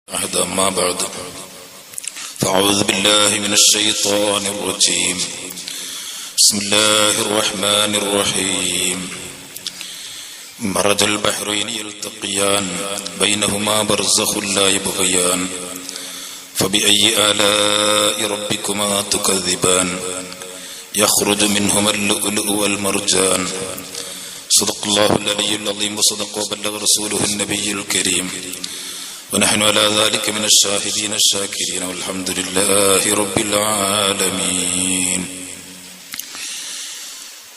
أما بعد فأعوذ بالله من الشيطان الرجيم بسم الله الرحمن الرحيم مرج البحرين يلتقيان بينهما برزخ لا يبغيان فبأي آلاء ربكما تكذبان يخرج منهما اللؤلؤ والمرجان صدق الله العلي العظيم وصدق وبلغ رسوله النبي الكريم ونحن على ذلك من الشاهدين الشاكرين والحمد لله رب العالمين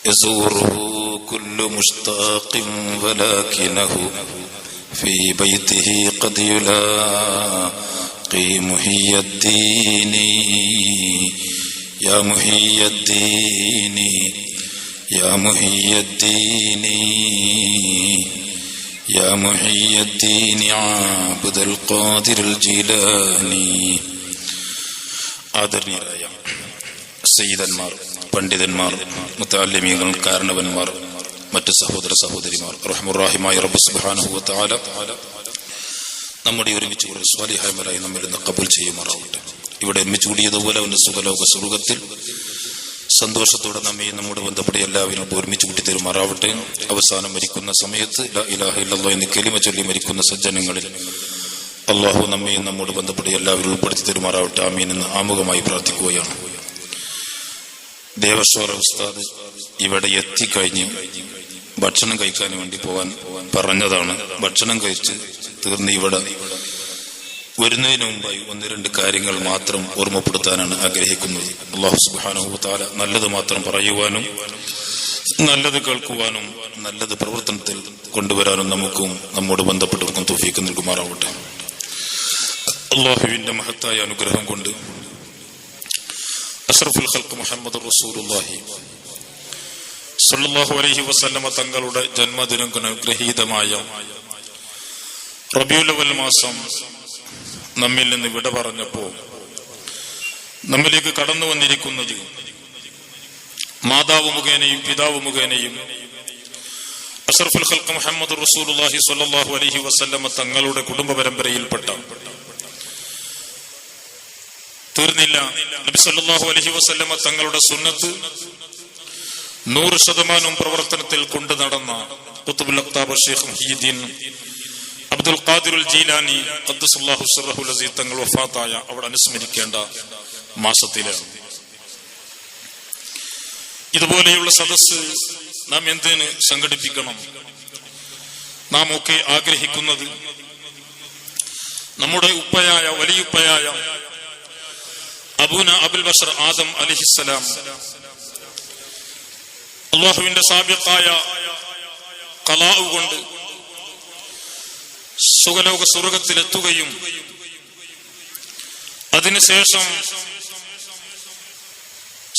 يزوره كل مشتاق ولكنه في بيته قد يلاقي محي الدين يا محي الدين يا محي الدين يا محي الدين عابد القادر الجيلاني. ആദരണീയരായ സയ്യിദന്മാർ, പണ്ഡിതന്മാർ, മുതഅല്ലിമീങ്ങൾ, കാരണവന്മാർ, മറ്റ് സഹോദര സഹോദരിമാർ, റഹ്മുറാഹിമായ റബ്ബ് സുബ്ഹാനഹു വ തആല നമ്മുടെ ഒരുമിച്ച് കൂടി സ്വാലിഹായമാരായി നമ്മിൽ നിന്ന് കബൂൽ ചെയ്യുമാറാവട്ടെ. ഇവിടെ ഒരുമിച്ച് കൂടിയതുപോലെ അവന്റെ സുഖലോക സ്വർഗത്തിൽ സന്തോഷത്തോടെ നമ്മയും നമ്മോട് ബന്ധപ്പെട്ട എല്ലാവരും ഒരുമിച്ച് കൂട്ടി തരുമാറാവട്ടെ. അവസാനം മരിക്കുന്ന സമയത്ത് ലാ ഇലാഹ ഇല്ലല്ലാഹ് എന്ന് കലിമ ചൊല്ലി മരിക്കുന്ന സജ്ജനങ്ങളിൽ അള്ളാഹു നമ്മയും നമ്മോട് ബന്ധപ്പെട്ട എല്ലാവരും ഉൾപ്പെടുത്തി തരുമാറാവട്ടെ. ആമീൻ എന്ന് ആമുഖമായി പ്രാർത്ഥിക്കുകയാണ്. ദേവസ്വര ഉസ്താദ് ഇവിടെ എത്തിക്കഴിഞ്ഞ് ഭക്ഷണം കഴിക്കാൻ വേണ്ടി പോകാൻ പറഞ്ഞതാണ്. ഭക്ഷണം കഴിച്ച് തീർന്ന് ഇവിടെ വരുന്നതിന് മുമ്പായി ഒന്ന് രണ്ട് കാര്യങ്ങൾ മാത്രം ഓർമ്മപ്പെടുത്താനാണ് ആഗ്രഹിക്കുന്നത്. അല്ലാഹു സുബ്ഹാനഹു വ തആല നല്ലത് മാത്രം പറയുവാനും നല്ലത് കേൾക്കുവാനും നല്ലത് പ്രവർത്തനത്തിൽ കൊണ്ടുവരാനും നമുക്കും നമ്മോട് ബന്ധപ്പെട്ടവർക്കും തൗഫീഖ് നൽകുമാറാവട്ടെ. അല്ലാഹുവിന്റെ മഹത്തായ അനുഗ്രഹം കൊണ്ട് അഷ്റഫുൽ ഖൽഖ് മുഹമ്മദ് റസൂലുള്ളാഹി സ്വല്ലല്ലാഹു അലൈഹി വസല്ലമ തങ്ങളുടെ ജന്മദിനം അനുഗ്രഹീതമായ റബീഉൽ അവ്വൽ മാസം നമ്മിൽ നിന്ന് വിട പറഞ്ഞപ്പോ നമ്മിലേക്ക് കടന്നു വന്നിരിക്കുന്നത് മാതാവ് മുഖേനയും പിതാവ് മുഖേനയും അഷ്റഫുൽ ഖൽഖ് മുഹമ്മദ് റസൂലുള്ളാഹി സ്വല്ലല്ലാഹു അലൈഹി വസല്ലമ തങ്ങളുടെ കുടുംബ പരമ്പരയിൽപ്പെട്ട തീർന്നില്ല നബി സല്ലല്ലാഹു അലൈഹി വസല്ലമ തങ്ങളുടെ സുന്നത്ത് 100% പ്രവർത്തനത്തിൽ കൊണ്ടു നടന്ന ഖുത്ബുൽ അഖ്താബ് ശൈഖ് മുഹീദ്ദീൻ അബ്ദുൽ ഖാദിർ ജീലാനി ഖദ്ദസല്ലാഹു സിർറഹുൽ അസീസ് തങ്ങൾ വഫാത്തായ അവിടെ അനുസ്മരിക്കേണ്ട മാസത്തിലാണ്. ഇതുപോലെയുള്ള സദസ്സ് നാം എന്തിന് സംഘടിപ്പിക്കണം? നാം ഒക്കെ ആഗ്രഹിക്കുന്നത് നമ്മുടെ ഉപ്പയായ വലിയുപ്പയായ അബൂന അബുൽ ബഷർ ആദം അലൈഹിസ്സലാം അല്ലാഹുവിന്റെ സാബിഖായ ഖലാഉ കൊണ്ട് സുഖലോക സ്വർഗത്തിലെത്തുകയും അതിനുശേഷം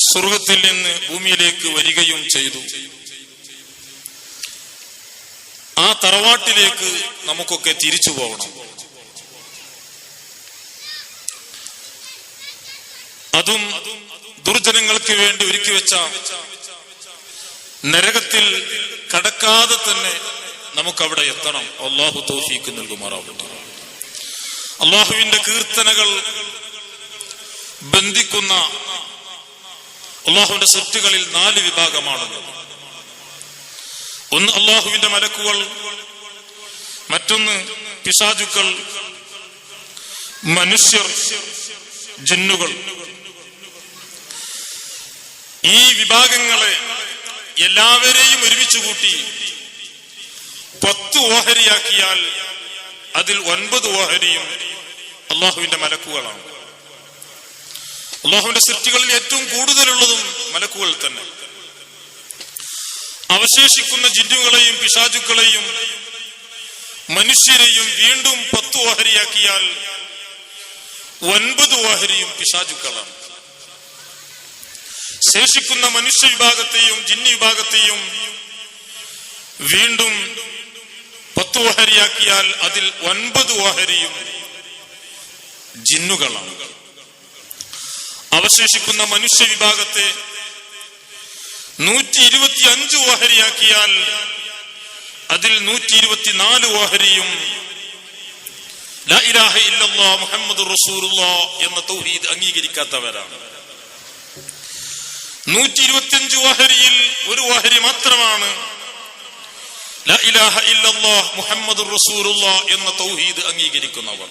സ്വർഗത്തിൽ നിന്ന് ഭൂമിയിലേക്ക് വരികയും ചെയ്തു. ആ തറവാട്ടിലേക്ക് നമുക്കൊക്കെ തിരിച്ചു പോകണം. അതും ദുർജനങ്ങൾക്ക് വേണ്ടി ഒരുക്കി വെച്ച നരകത്തിൽ കടക്കാതെ തന്നെ നമുക്കവിടെ എത്തണം. അല്ലാഹു തൗഫീഖ് നൽകുമാറാവട്ടെ. അല്ലാഹുവിന്റെ കീർത്തനകൾ ബന്ധിക്കുന്ന അല്ലാഹുവിന്റെ സൃഷ്ടികളിൽ 4 വിഭാഗമാണുള്ളത്. ഒന്ന് അല്ലാഹുവിന്റെ മലക്കുകൾ, മറ്റൊന്ന് പിശാചുക്കൾ, മനുഷ്യർ, ജിന്നുകൾ. ഈ വിഭാഗങ്ങളെ എല്ലാവരെയും ഒരുമിച്ച് കൂട്ടി 10 ഓഹരിയാക്കിയാൽ അതിൽ 9 ഓഹരിയും അള്ളാഹുവിന്റെ മലക്കുകളാണ്. അള്ളാഹുവിന്റെ സൃഷ്ടികളിൽ ഏറ്റവും കൂടുതലുള്ളതും മലക്കുകൾ തന്നെ. അവശേഷിക്കുന്ന ജിന്നുകളെയും പിശാചുക്കളെയും മനുഷ്യരെയും വീണ്ടും 10 ഓഹരിയാക്കിയാൽ 9 ഓഹരിയും പിശാചുക്കളാണ്. ശേഷിക്കുന്ന മനുഷ്യ വിഭാഗത്തെയും ജിന്നി വിഭാഗത്തെയും വീണ്ടും 10 ഓഹരിയാക്കിയാൽ അതിൽ 9 ഓഹരിയും ജിന്നുകളാണ്. അവശേഷിക്കുന്ന മനുഷ്യ വിഭാഗത്തെ 125 ഓഹരിയാക്കിയാൽ അതിൽ 124 ഓഹരിയും ലാ ഇലാഹ ഇല്ലല്ലാഹ് മുഹമ്മദുർ റസൂലുള്ളാഹ് എന്ന തൗഹീദ് അംഗീകരിക്കാത്തവരാണ്. 125 വഹരിയിൽ ഒരു വഹരി മാത്രമാണ് ലാ ഇലാഹ ഇല്ലല്ലാഹ് മുഹമ്മദുർ റസൂലുള്ളാഹ് എന്ന തൗഹീദ് അംഗീകരിക്കുന്നവർ.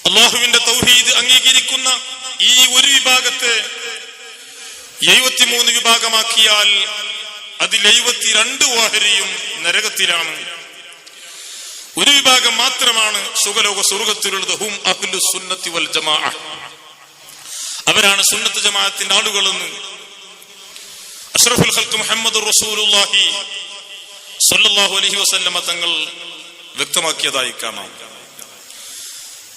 അല്ലാഹുവിന്റെ തൗഹീദ് അംഗീകരിക്കുന്ന ഈ ഒരു വിഭാഗത്തെ 73 വിഭാഗമാക്കിയാൽ അതിൽ 72 വഹരിയും നരകത്തിലാണ്. ഒരു വിഭാഗം മാത്രമാണ് സുഖലോക സ്വർഗത്തിലുള്ളത്. ഹും അഹ്ലുസ് സുന്നത്തി വൽ ജമാഅ, അവരാണ് സുന്നത്ത് ജമാഅത്തിന്റെ ആളുകളെന്ന് അഷ്റഫുൽ ഖൽഖ് മുഹമ്മദുർ റസൂലുള്ളാഹി സ്വല്ലല്ലാഹു അലൈഹി വസല്ലമ തങ്ങൾ വ്യക്തമാക്കിയതായി കാണാം.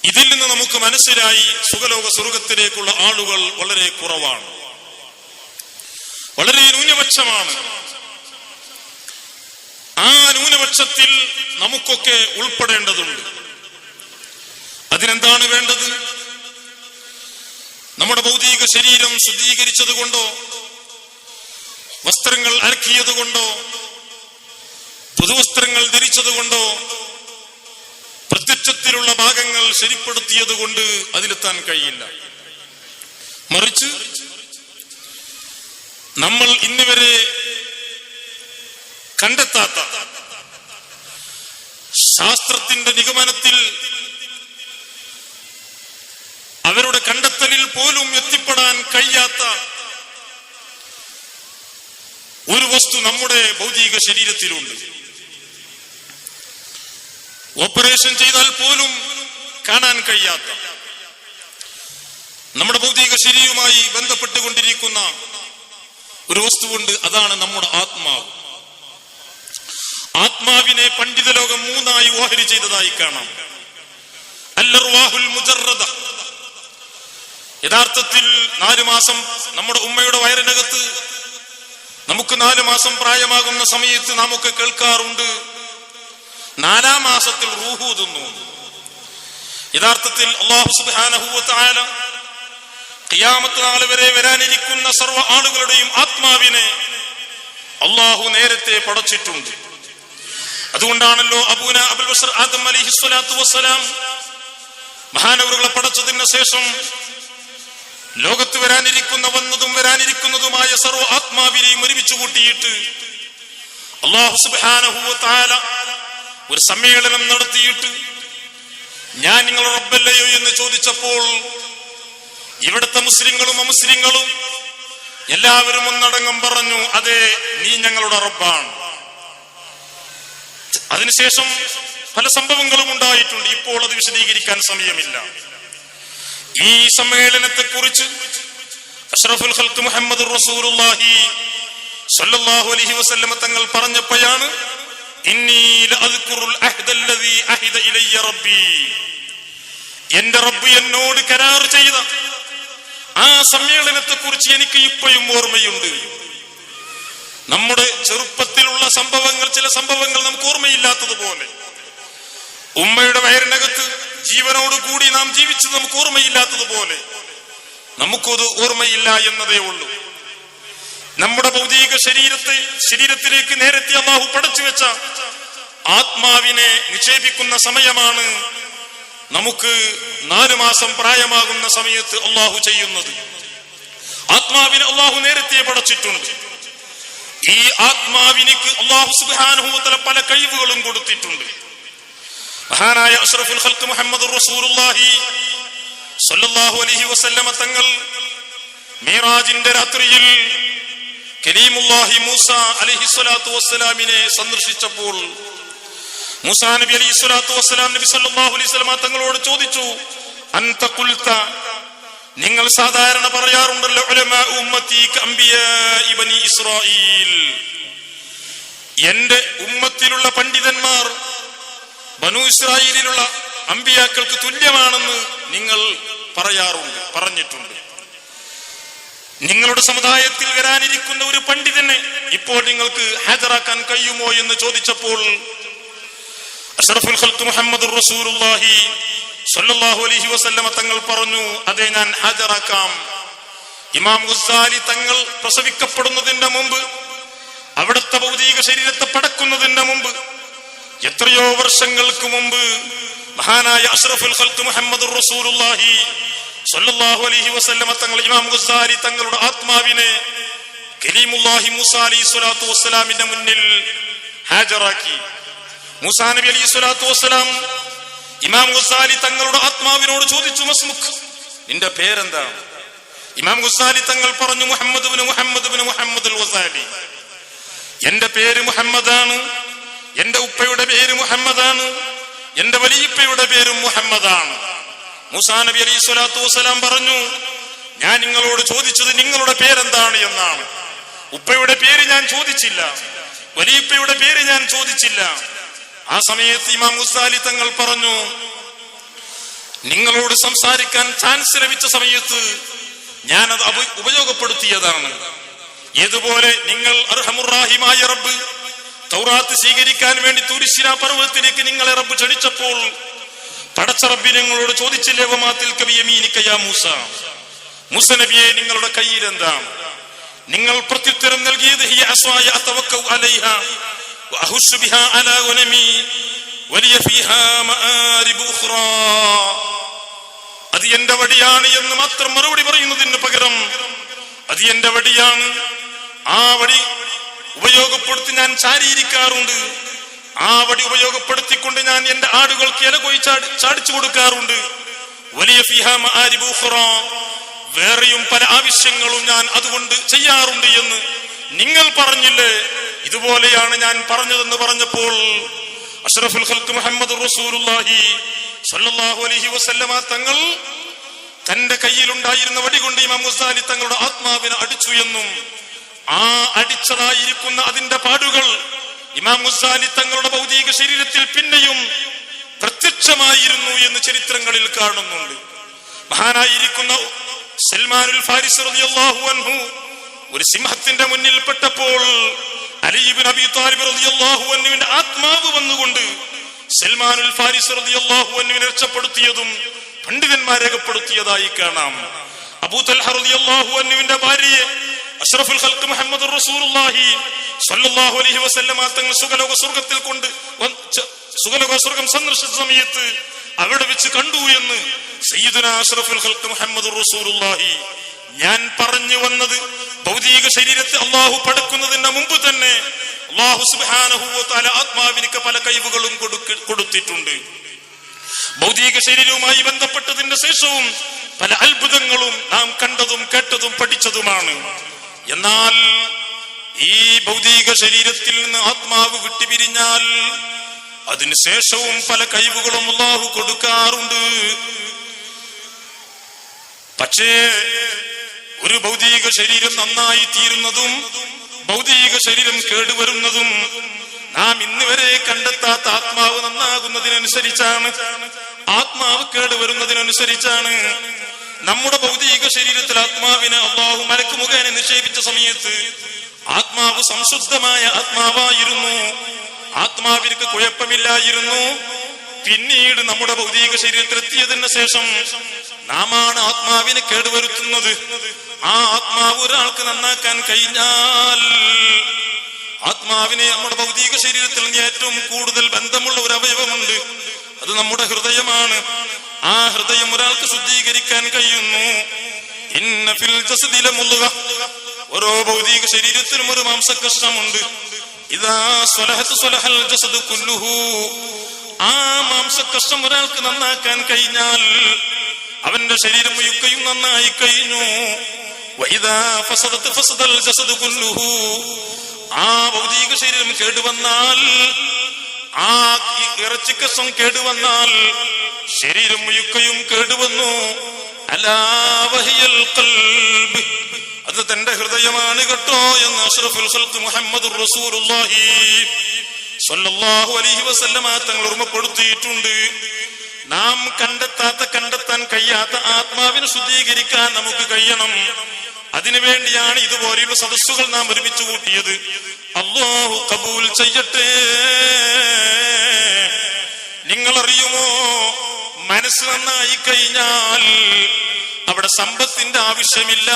ഇതിൽ നിന്ന് നമുക്ക് മനസ്സിലായി സുഖലോക സ്വർഗത്തിലേക്കുള്ള ആളുകൾ വളരെ കുറവാണ്, വളരെ ന്യൂനപക്ഷമാണ്. ആ ന്യൂനപക്ഷത്തിൽ നമുക്കൊക്കെ ഉൾപ്പെടേണ്ടതുണ്ട്. അതിനെന്താണ് വേണ്ടത്? നമ്മുടെ ഭൗതിക ശരീരം ശുദ്ധീകരിച്ചത് കൊണ്ടോ, വസ്ത്രങ്ങൾ അലക്കിയത് കൊണ്ടോ, പുതുവസ്ത്രങ്ങൾ ധരിച്ചത് കൊണ്ടോ, പ്രത്യക്ഷത്തിലുള്ള ഭാഗങ്ങൾ ശരിപ്പെടുത്തിയത് കൊണ്ട് അതിലെത്താൻ കഴിയില്ല. മറിച്ച് നമ്മൾ ഇന്നുവരെ കണ്ടെത്താത്ത, ശാസ്ത്രത്തിന്റെ നിഗമനത്തിൽ അവരുടെ കണ്ടെത്തലിൽ പോലും എത്തിപ്പെടാൻ കഴിയാത്ത ഒരു വസ്തു നമ്മുടെ ഭൗതിക ശരീരത്തിലുണ്ട്. ഓപ്പറേഷൻ ചെയ്താൽ പോലും കാണാൻ കഴിയാത്ത, നമ്മുടെ ഭൗതിക ശരീരവുമായി ബന്ധപ്പെട്ടുകൊണ്ടിരിക്കുന്ന ഒരു വസ്തുവുണ്ട്. അതാണ് നമ്മുടെ ആത്മാവ്. ആത്മാവിനെ പണ്ഡിത ലോകം 3 വാഹരി ചെയ്തതായി കാണാം. അൽ-അർവാഹുൽ മുജറദ, യഥാർത്ഥത്തിൽ 4 മാസം നമ്മുടെ ഉമ്മയുടെ വയറിനകത്ത് നമുക്ക് 4 മാസം പ്രായമാകുന്ന സമയത്ത് നാം ഒക്കെ കേൾക്കാറുണ്ട്, 4-ാം മാസത്തിൽ റൂഹ് ഊതുന്നു. യഥാർത്ഥത്തിൽ അല്ലാഹു സുബ്ഹാനഹു വ തആല ഖിയാമത്ത് നാൾ വരെ വരാനിരിക്കുന്ന സർവ്വ ആളുകളുടെയും ആത്മാവിനെ അല്ലാഹു നേരത്തെ പടച്ചിട്ടുണ്ട്. അതുകൊണ്ടാണല്ലോ അബൂന അബുൽ ബശർ ആദം അലൈഹി സ്വലാത്തു വസ്സലാം മഹാനവറുകളെ പടച്ചതിന് ശേഷം ലോകത്ത് വരാനിരിക്കുന്നതും വരാനിരിക്കുന്നതുമായ സർവ്വ ആത്മാവിനെയും ഒരുമിച്ച് കൂട്ടിയിട്ട് അല്ലാഹു സുബ്ഹാനഹു വ തആല ഒരു സമ്മേളനം നടത്തിയിട്ട്, ഞാൻ നിങ്ങളുടെ റബ്ബല്ലയോ എന്ന് ചോദിച്ചപ്പോൾ ഇവിടുത്തെ മുസ്ലിങ്ങളും അമുസ്ലിങ്ങളും എല്ലാവരും ഒന്നടങ്കം പറഞ്ഞു, അതെ, നീ ഞങ്ങളുടെ റബ്ബാണ്. അതിനുശേഷം പല സംഭവങ്ങളും ഉണ്ടായിട്ടുണ്ട്. ഇപ്പോൾ അത് വിശദീകരിക്കാൻ സമയമില്ല. ഈ സമ്മേളനത്തെ കുറിച്ച് അഷ്റഫുൽ ഖൽഖ് മുഹമ്മദുർ റസൂലുള്ളാഹി സ്വല്ലല്ലാഹു അലൈഹി വസല്ലമ തങ്ങൾ പറഞ്ഞപ്പോഴാണ്, ഇന്നി ലഅദ്കുറുൽ അഹ്ദല്ലദീ അഹദ ഇലയ്യ റബ്ബി, എന്റെ റബ്ബ് എന്നോട് കരാർ ചെയ്ത ആ സമ്മേളനത്തെ കുറിച്ച് എനിക്ക് ഇപ്പോഴും ഓർമ്മയുണ്ട്. നമ്മുടെ ചെറുപ്പത്തിലുള്ള സംഭവങ്ങൾ, ചില സംഭവങ്ങൾ നമുക്ക് ഓർമ്മയില്ലാത്തതുപോലെ, ഉമ്മയുടെ വയറിനകത്ത് ജീവനോടുകൂടി നാം ജീവിച്ചത് നമുക്ക് ഓർമ്മയില്ലാത്തതുപോലെ നമുക്കത് ഓർമ്മയില്ല എന്നതേ ഉള്ളൂ. നമ്മുടെ ഭൗതിക ശരീരത്തിലേക്ക് നേരത്തെ അല്ലാഹു പടച്ചു വെച്ച ആത്മാവിനെ നിക്ഷേപിക്കുന്ന സമയമാണ് നമുക്ക് 4 മാസം പ്രായമാകുന്ന സമയത്ത് അല്ലാഹു ചെയ്യുന്നത്. ആത്മാവിനെ അല്ലാഹു നേരത്തെ പടച്ചിട്ടുണ്ട്. ഈ ആത്മാവിനിക്ക് അല്ലാഹു സുബ്ഹാനഹു വ തആല പല കഴിവുകളും കൊടുത്തിട്ടുണ്ട്. മഹാനായ അഷ്റഫുൽ ഖൽഖ് മുഹമ്മദുർ റസൂലുള്ളാഹി സ്വല്ലല്ലാഹു അലൈഹി വസല്ലമ തങ്ങൾ മിറാജിന്റെ രാത്രിയിൽ കലീമുല്ലാഹി മൂസ അലൈഹിസ്സലാത്തു വസ്സലാമിനെ സന്ദർശിച്ചപ്പോൾ മൂസാ നബി അലൈഹിസ്സലാത്തു വസ്സലാം നബി സല്ലല്ലാഹു അലൈഹി വസല്ലമ തങ്ങളോട് ചോദിച്ചു, അൻത ഖുൽത, നിങ്ങൾ സാധാരണ പറയാറുണ്ടല്ലോ, ഉലമാ ഉമ്മത്തി കഅംബിയാ ബനി ഇസ്രായീൽ, എന്റെ ഉമ്മത്തിലുള്ള പണ്ഡിതന്മാർ ബനൂ ഇസ്രായേലിലുള്ള അമ്പിയാക്കൾക്ക് തുല്യമാണെന്ന് നിങ്ങൾ പറഞ്ഞിട്ടുണ്ട്. നിങ്ങളുടെ സമുദായത്തിൽ വരാനിരിക്കുന്ന ഒരു പണ്ഡിതനെ ഇപ്പോൾ നിങ്ങൾക്ക് ഹാജരാക്കാൻ കഴിയുമോ എന്ന് ചോദിച്ചപ്പോൾ അഷ്റഫുൽ ഖൽഖ് മുഹമ്മദുർ റസൂലുള്ളാഹി സ്വല്ലല്ലാഹു അലൈഹി വസല്ലമ തങ്ങൾ പറഞ്ഞു, അതെ, ഞാൻ ഹാജരാക്കാം. ഇമാം ഗസാലി തങ്ങൾ പ്രസവിക്കപ്പെടുന്നതിന്റെ മുമ്പ്, അവിടുത്തെ ഭൗതിക ശരീരത്തെ പടക്കുന്നതിന്റെ മുമ്പ്, എത്രയോ വർഷങ്ങൾക്ക് മുമ്പ് മഹാനായ അഷ്റഫുൽ ഖൽഖ് മുഹമ്മദുർ റസൂലുള്ളാഹി സ്വല്ലല്ലാഹു അലൈഹി വസല്ലമ തങ്ങൾ ഇമാം ഗസാലി തങ്ങളുടെ ആത്മാവിനെ കലീമുല്ലാഹി മൂസ അലൈഹി സ്വലാത്തു വസ്സലാമിന്റെ മുന്നിൽ ഹാജരാക്കി. മൂസാ നബി അലൈഹി സ്വലാത്തു വസ്സലാം ഇമാം ഗസാലി തങ്ങളുടെ ആത്മാവിനോട് ചോദിച്ചു, മസ്മുഖ്, നിന്റെ പേരെന്താ? ഇമാം ഗസാലി തങ്ങൾ പറഞ്ഞു, മുഹമ്മദ് ഇബ്നു മുഹമ്മദുൽ ഗസാലി. എന്റെ പേര് മുഹമ്മദാണ്, എന്റെ ഉപ്പയുടെ പേര് മുഹമ്മദാണ്, എന്റെ വലിയപ്പയുടെ പേരും മുഹമ്മദാണ്. മൂസാ നബി അലൈഹി സ്വലാത്തു വസ്സലാം പറഞ്ഞു, ഞാൻ നിങ്ങളോട് ചോദിച്ചത് നിങ്ങളുടെ പേരെന്താണ് എന്നാണ്. ഉപ്പയുടെ പേര് ഞാൻ ചോദിച്ചില്ല, വലിയപ്പയുടെ പേര് ഞാൻ ചോദിച്ചില്ല. ആ സമയത്ത് ഇമാം ഗസാലി തങ്ങൾ പറഞ്ഞു, നിങ്ങളോട് സംസാരിക്കാൻ ചാൻസ് ലഭിച്ച സമയത്ത് ഞാനത് ഉപയോഗപ്പെടുത്തിയതാണ്. ഏതുപോലെ നിങ്ങൾ അർഹമുർ-റഹീമായ റബ്ബ് തൗറാത്ത് സ്വീകരിക്കാൻ വേണ്ടി തുരിശിന പർവ്വതത്തിലേക്ക് നിങ്ങളെ റബ്ബ് ക്ഷണിച്ചപ്പോൾ പടച്ച റബ്ബി നിങ്ങളോട് ചോദിച്ചില്ലേ, വമാത്തിൽ കബിയമീനിക യാ മൂസ, മൂസ നബിയെ നിങ്ങളുടെ കയ്യിൽ എന്താണ്? നിങ്ങൾ പ്രത്യുത്തരം നൽകിയത് ഹിയ അസ്വായ അതവക്കഉ അലൈഹാ വഅഹുശു ബിഹാ അലാ ഗനമി വലിയ ഫീഹാ മആരിബു ഉഖ്റാ. അത് എന്റെ വടിയാണ് എന്ന് മാത്രം മറുപടി പറയുന്നതിന് പകരം അത് എന്റെ വടിയാണ്, ആ വടി ഉപയോഗപ്പെടുത്തി ഞാൻ ചാരിയിരിക്കാറുണ്ട്, ആ വടി ഉപയോഗപ്പെടുത്തിക്കൊണ്ട് ഞാൻ എന്റെ ആടുകൾക്ക് ഇല കൊയി ചാടിച്ചു കൊടുക്കാറുണ്ട്. വലിയ ഫീഹാ മആരിബു ഉഖ്റാ, വേറെയും പല ആവശ്യങ്ങളും ഞാൻ അതുകൊണ്ട് ചെയ്യാറുണ്ട് എന്ന് നിങ്ങൾ പറഞ്ഞില്ലേ, ഇതുപോലെയാണ് ഞാൻ പറഞ്ഞതെന്ന് പറഞ്ഞപ്പോൾ അഷ്റഫുൽ ഖൽഖ് മുഹമ്മദുർ റസൂലുള്ളാഹി സ്വല്ലല്ലാഹു അലൈഹി വസല്ലമ തങ്ങൾ തന്റെ കയ്യിലുണ്ടായിരുന്ന വടി കൊണ്ട് ഇമാം ഗസാലി തങ്ങളുടെ ആത്മാവിനെ അടിച്ചു എന്നും ആ അടിച്ചതായിരിക്കുന്ന അതിന്റെ പാടുകൾ ഇമാം ഗസാലി തങ്ങളുടെ ഭൗതിക ശരീരത്തിൽ പിന്നെയും പ്രത്യക്ഷമായിരുന്നു എന്ന് ചരിത്രങ്ങളിൽ കാണുന്നുണ്ട്. മഹാനായിരിക്കുന്ന സൽമാനുൽ ഫാരിസി റളിയല്ലാഹു അൻഹു ഒരു സിംഹത്തിന്റെ മുന്നിൽ പെട്ടപ്പോൾ അലി ഇബ്നു അബീ ത്വാലിബ് റളിയല്ലാഹു അൻഹുവിന്റെ ആത്മാവ് വന്നുകൊണ്ട് സൽമാനുൽ ഫാരിസി റളിയല്ലാഹു അൻഹുവിനെ രക്ഷപ്പെടുത്തിയതും പണ്ഡിതന്മാർ രേഖപ്പെടുത്തിയതായി കാണാം. അബൂ തൽഹ റളിയല്ലാഹു അൻഹുവിന്റെ ഭാര്യയെ അഷ്റഫുൽ ഖൽഖ് മുഹമ്മദുർ റസൂലുള്ളാഹി സ്വല്ലല്ലാഹു അലൈഹി വസല്ലമ തങ്ങൾ സുഖലോക സ്വർഗം സന്ദർശിച്ച സമയത്ത് അവിടെ വെച്ച് കണ്ടു എന്ന് സയ്യിദുനാ അഷ്റഫുൽ ഖൽഖ് മുഹമ്മദുർ റസൂലുള്ളാഹി. ഞാൻ പറഞ്ഞു വന്നത് ഭൗതിക ശരീരത്തെ അള്ളാഹു പടക്കുന്നതിന് മുമ്പ് തന്നെ അള്ളാഹു സുബ്ഹാനഹു വ തആല ആത്മാവിനിക്ക് പല കഴിവുകളും കൊടുത്തിട്ടുണ്ട്. ഭൗതിക ശരീരവുമായി ബന്ധപ്പെട്ടതിന്റെ ശേഷവും പല അത്ഭുതങ്ങളും നാം കണ്ടതും കേട്ടതും പഠിച്ചതുമാണ്. എന്നാൽ ഈ ഭൗതിക ശരീരത്തിൽ നിന്ന് ആത്മാവ് വിട്ടുപിരിഞ്ഞാൽ അതിനുശേഷവും പല കഴിവുകളും അള്ളാഹു കൊടുക്കാറുണ്ട്. പക്ഷേ ഒരു ഭൗതിക ശരീരം നന്നായി തീരുന്നതും ഭൗതിക ശരീരം കേടുവരുന്നതും നാം ഇന്ന് വരെ കണ്ടെത്താത്ത ആത്മാവ് നന്നാകുന്നതിനനുസരിച്ചാണ്, ആത്മാവ് കേടുവരുന്നതിനനുസരിച്ചാണ്. നമ്മുടെ ഭൗതിക ശരീരത്തിൽ ആത്മാവിനെ അല്ലാഹു മലക്ക് മുഖേന നിക്ഷേപിച്ച സമയത്ത് ആത്മാവ് സംശുദ്ധമായ ആത്മാവായിരുന്നു, ആത്മാവിற்கு കുഴപ്പമില്ലായിരുന്നു. പിന്നീട് നമ്മുടെ ഭൗതിക ശരീരത്തിൽ എത്തിയതിന് ശേഷം നാമാണ് ആത്മാവിനെ കേടുവരുത്തുന്നത്. ആ ആത്മാവ് ഒരാൾക്ക് നന്നാക്കാൻ കഴിഞ്ഞാൽ, ആത്മാവിനെ നമ്മുടെ ഭൗതിക ശരീരത്തിൽ ഏറ്റവും കൂടുതൽ ബന്ധമുള്ള ഒരു അവയവമുണ്ട്, അത് നമ്മുടെ ഹൃദയമാണ്. ആ ഹൃദയം ഒരാൾക്ക് ശുദ്ധീകരിക്കാൻ കഴിയുന്നു. ഇന്ന ഫിൽ ജസദി ലമുദ്ഗ, ഓരോ ഭൗതിക ശരീരത്തിലും ഒരു മാംസകഷ്ണമുണ്ട്. ഇദാ സ്വലഹത് സ്വലഹൽ ജസദു കുല്ലുഹു, ആ മാംസകഷ്ണം ഒരാൾക്ക് നന്നാക്കാൻ കഴിഞ്ഞാൽ അവന്റെ ശരീരം മുഴുക്കയും നന്നായി കഴിഞ്ഞു. വഇദാ ഫസദത് ഫസദൽ ജസദു കുല്ലുഹു, ആ ഭൗതിക ശരീരം കേടുവന്നാൽ, ആ ഇറച്ചിക്കഷ്ണം കേടുവന്നാൽ ശരീരം മുഴുക്കയും കേടുവന്നു. അലാ വഹിയൽ ഖൽബ്, അത് തന്റെ ഹൃദയമാണ് കേട്ടോ എന്ന് അഷ്റഫുൽ ഖൽഖ് മുഹമ്മദുർ റസൂലുള്ളാഹി സ്വല്ലല്ലാഹു അലൈഹി വസല്ലമ തങ്ങൾ ഓർമ്മപ്പെടുത്തിയിട്ടുണ്ട്. നാം കണ്ടെത്താൻ കഴിയാത്ത ആത്മാവിനെ ശുദ്ധീകരിക്കാൻ നമുക്ക് കഴിയണം. അതിനുവേണ്ടിയാണ് ഇതുപോലെയുള്ള സദസ്സുകൾ നാം ഒരുമിച്ച് കൂട്ടിയത്. അല്ലാഹു കബൂൽ ചെയ്യട്ടെ. നിങ്ങൾ അറിയുമോ, മനസ്സ് നന്നായി കഴിഞ്ഞാൽ അവിടെ സമ്പത്തിന്റെ ആവശ്യമില്ല,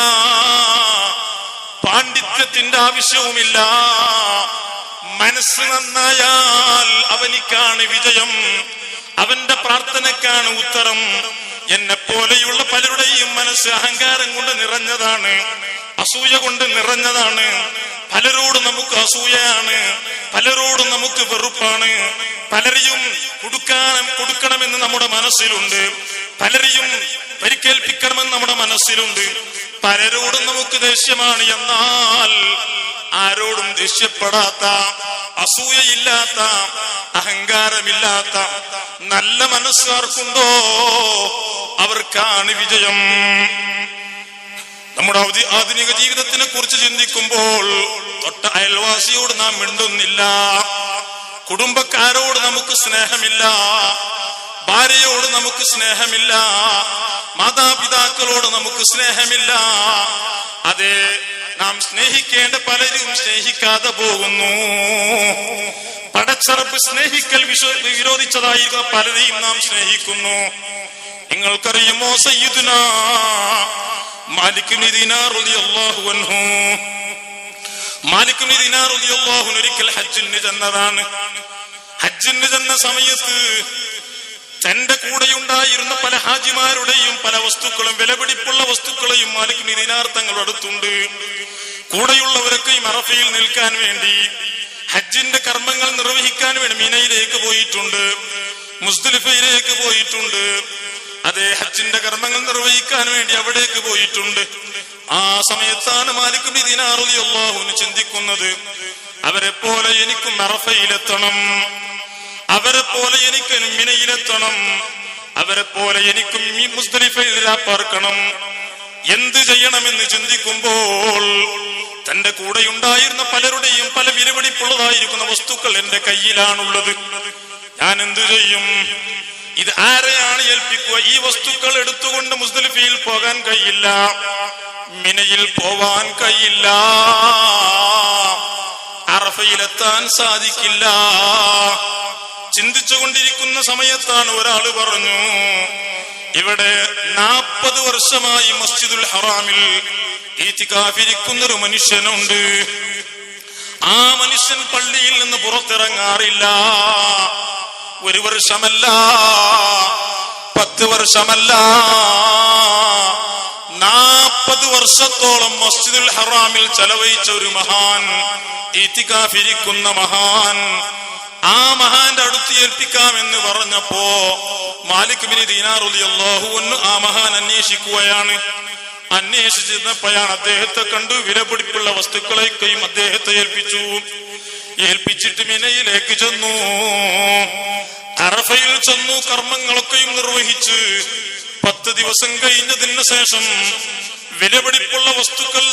പാണ്ഡിത്യത്തിന്റെ ആവശ്യവുമില്ല. മനസ്സ് നന്നായാൽ അവനിക്കാണ് വിജയം. അവന്റെ പ്രാർത്ഥനക്കാണ് ഉത്തരം. എന്നെ പോലെയുള്ള പലരുടെയും മനസ്സ് അഹങ്കാരം കൊണ്ട് നിറഞ്ഞതാണ്, അസൂയ കൊണ്ട് നിറഞ്ഞതാണ്. പലരോടും നമുക്ക് അസൂയയാണ്, പലരോടും നമുക്ക് വെറുപ്പാണ്. പലരെയും കൊടുക്കണമെന്ന് നമ്മുടെ മനസ്സിലുണ്ട്, പലരെയും പരിക്കേൽപ്പിക്കണമെന്ന് നമ്മുടെ മനസ്സിലുണ്ട്. പലരോടും നമുക്ക് ദേഷ്യമാണ്. എന്നാൽ ആരോടും ദേഷ്യപ്പെടാത്ത, അസൂയയില്ലാത്ത, അഹങ്കാരമില്ലാത്ത നല്ല മനസ്സാർക്കുണ്ടോ അവർക്കാണ് വിജയം. നമ്മുടെ ആധുനിക ജീവിതത്തിനെ കുറിച്ച് ചിന്തിക്കുമ്പോൾ തൊട്ട അയൽവാസിയോട് നാം മിണ്ടുന്നില്ല, കുടുംബക്കാരോട് നമുക്ക് സ്നേഹമില്ല, ഭാര്യയോട് നമുക്ക് സ്നേഹമില്ല, മാതാപിതാക്കളോട് നമുക്ക് സ്നേഹമില്ല. അതെ, നാം സ്നേഹിക്കേണ്ട പലരും സ്നേഹിക്കാതെ പോകുന്നു. പടച്ചറപ്പ് സ്നേഹിക്കൽ വിരോധിച്ചതായിരിക്കുന്ന പലരെയും നാം സ്നേഹിക്കുന്നു. നിങ്ങൾക്കറിയുമോ സയ്യിദുനാ മാലിക് ഇബ്നു ദീനാർ റളിയല്ലാഹു അൻഹു, മാലിക് ഇബ്നു ദീനാർ റളിയല്ലാഹു അൻഹു ഒരിക്കൽ ഹജ്ജിന് ചെന്നതാണ്. ഹജ്ജിന് ചെന്ന സമയത്ത് തന്റെ കൂടെയുണ്ടായിരുന്ന പല ഹാജിമാരുടെയും പല വസ്തുക്കളും, വിലപിടിപ്പുള്ള വസ്തുക്കളെയും മാലിക് ഇബ്നു ദീനാർ തങ്ങളുടെ അടുത്തുണ്ട്. കൂടെയുള്ളവരൊക്കെ ഈ അറഫയിൽ നിൽക്കാൻ വേണ്ടി, ഹജ്ജിന്റെ കർമ്മങ്ങൾ നിർവഹിക്കാൻ വേണ്ടി മിനയിലേക്ക് പോയിട്ടുണ്ട്, മുസ്ദലിഫയിലേക്ക് പോയിട്ടുണ്ട്. അതേ, ഹജ്ജിന്റെ കർമ്മങ്ങൾ നിർവഹിക്കാൻ വേണ്ടി അവിടേക്ക് പോയിട്ടുണ്ട്. ആ സമയത്താണ് മാലിക് ഇബ്നു ദീനാർ റളിയല്ലാഹു അൻഹു ചിന്തിക്കുന്നത്, അവരെ പോലെ എനിക്കും അറഫയിലെത്തണം, അവരെ പോലെ എനിക്കും മിനയിലെത്തണം, അവരെ പോലെ എനിക്കും ഈ മുസ്ദലിഫയിൽ പാർക്കണം. എന്ത് ചെയ്യണമെന്ന് ചിന്തിക്കുമ്പോൾ തന്റെ കൂടെയുണ്ടായിരുന്ന പലരുടെയും പല വിലപിടിപ്പുള്ളതായിരിക്കുന്ന വസ്തുക്കൾ എന്റെ കയ്യിലാണുള്ളത്. ഞാൻ എന്തു ചെയ്യും? ഇത് ആരെയാണ് ഏൽപ്പിക്കുക? ഈ വസ്തുക്കൾ എടുത്തുകൊണ്ട് മുസ്ദലിഫയിൽ പോകാൻ കഴിയില്ല, മിനയിൽ പോവാൻ കഴിയില്ല, അറഫയിലെത്താൻ സാധിക്കില്ല. ചിന്തിച്ചുകൊണ്ടിരിക്കുന്ന സമയത്താണ് ഒരാള് പറഞ്ഞു, ഇവിടെ 40 വർഷമായി മസ്ജിദുൽ ഹറാമിൽ ഈതികാഫിരിക്കുന്നൊരു മനുഷ്യനുണ്ട്. ആ മനുഷ്യൻ പള്ളിയിൽ നിന്ന് പുറത്തിറങ്ങാറില്ല. 1 വർഷമല്ല, 10 വർഷമല്ല, 40 വർഷത്തോളം മസ്ജിദുൽ ഹറാമിൽ ചെലവഴിച്ച ഒരു മഹാൻ, ഈതികാഫിരിക്കുന്ന മഹാൻ. ആ മഹാന്റെ അടുത്ത് ഏൽപ്പിക്കാമെന്ന് പറഞ്ഞപ്പോ മാലിക് ഇബ്നു ദീനാർ റളിയല്ലാഹു അൻഹു ആ മഹാൻ അന്വേഷിക്കുകയാണ്. അന്വേഷിച്ചപ്പോഴാണ് അദ്ദേഹത്തെ കണ്ടു. വിലപിടിപ്പുള്ള വസ്തുക്കളെയൊക്കെയും അദ്ദേഹത്തെ ഏൽപ്പിച്ചിട്ട് മിനയിലേക്ക് ചെന്നു, അറഫയിൽ ചെന്നു. കർമ്മങ്ങളൊക്കെയും നിർവഹിച്ച് 10 ദിവസം കഴിഞ്ഞതിന് ശേഷം വിലപിടിപ്പുള്ള വസ്തുക്കൾ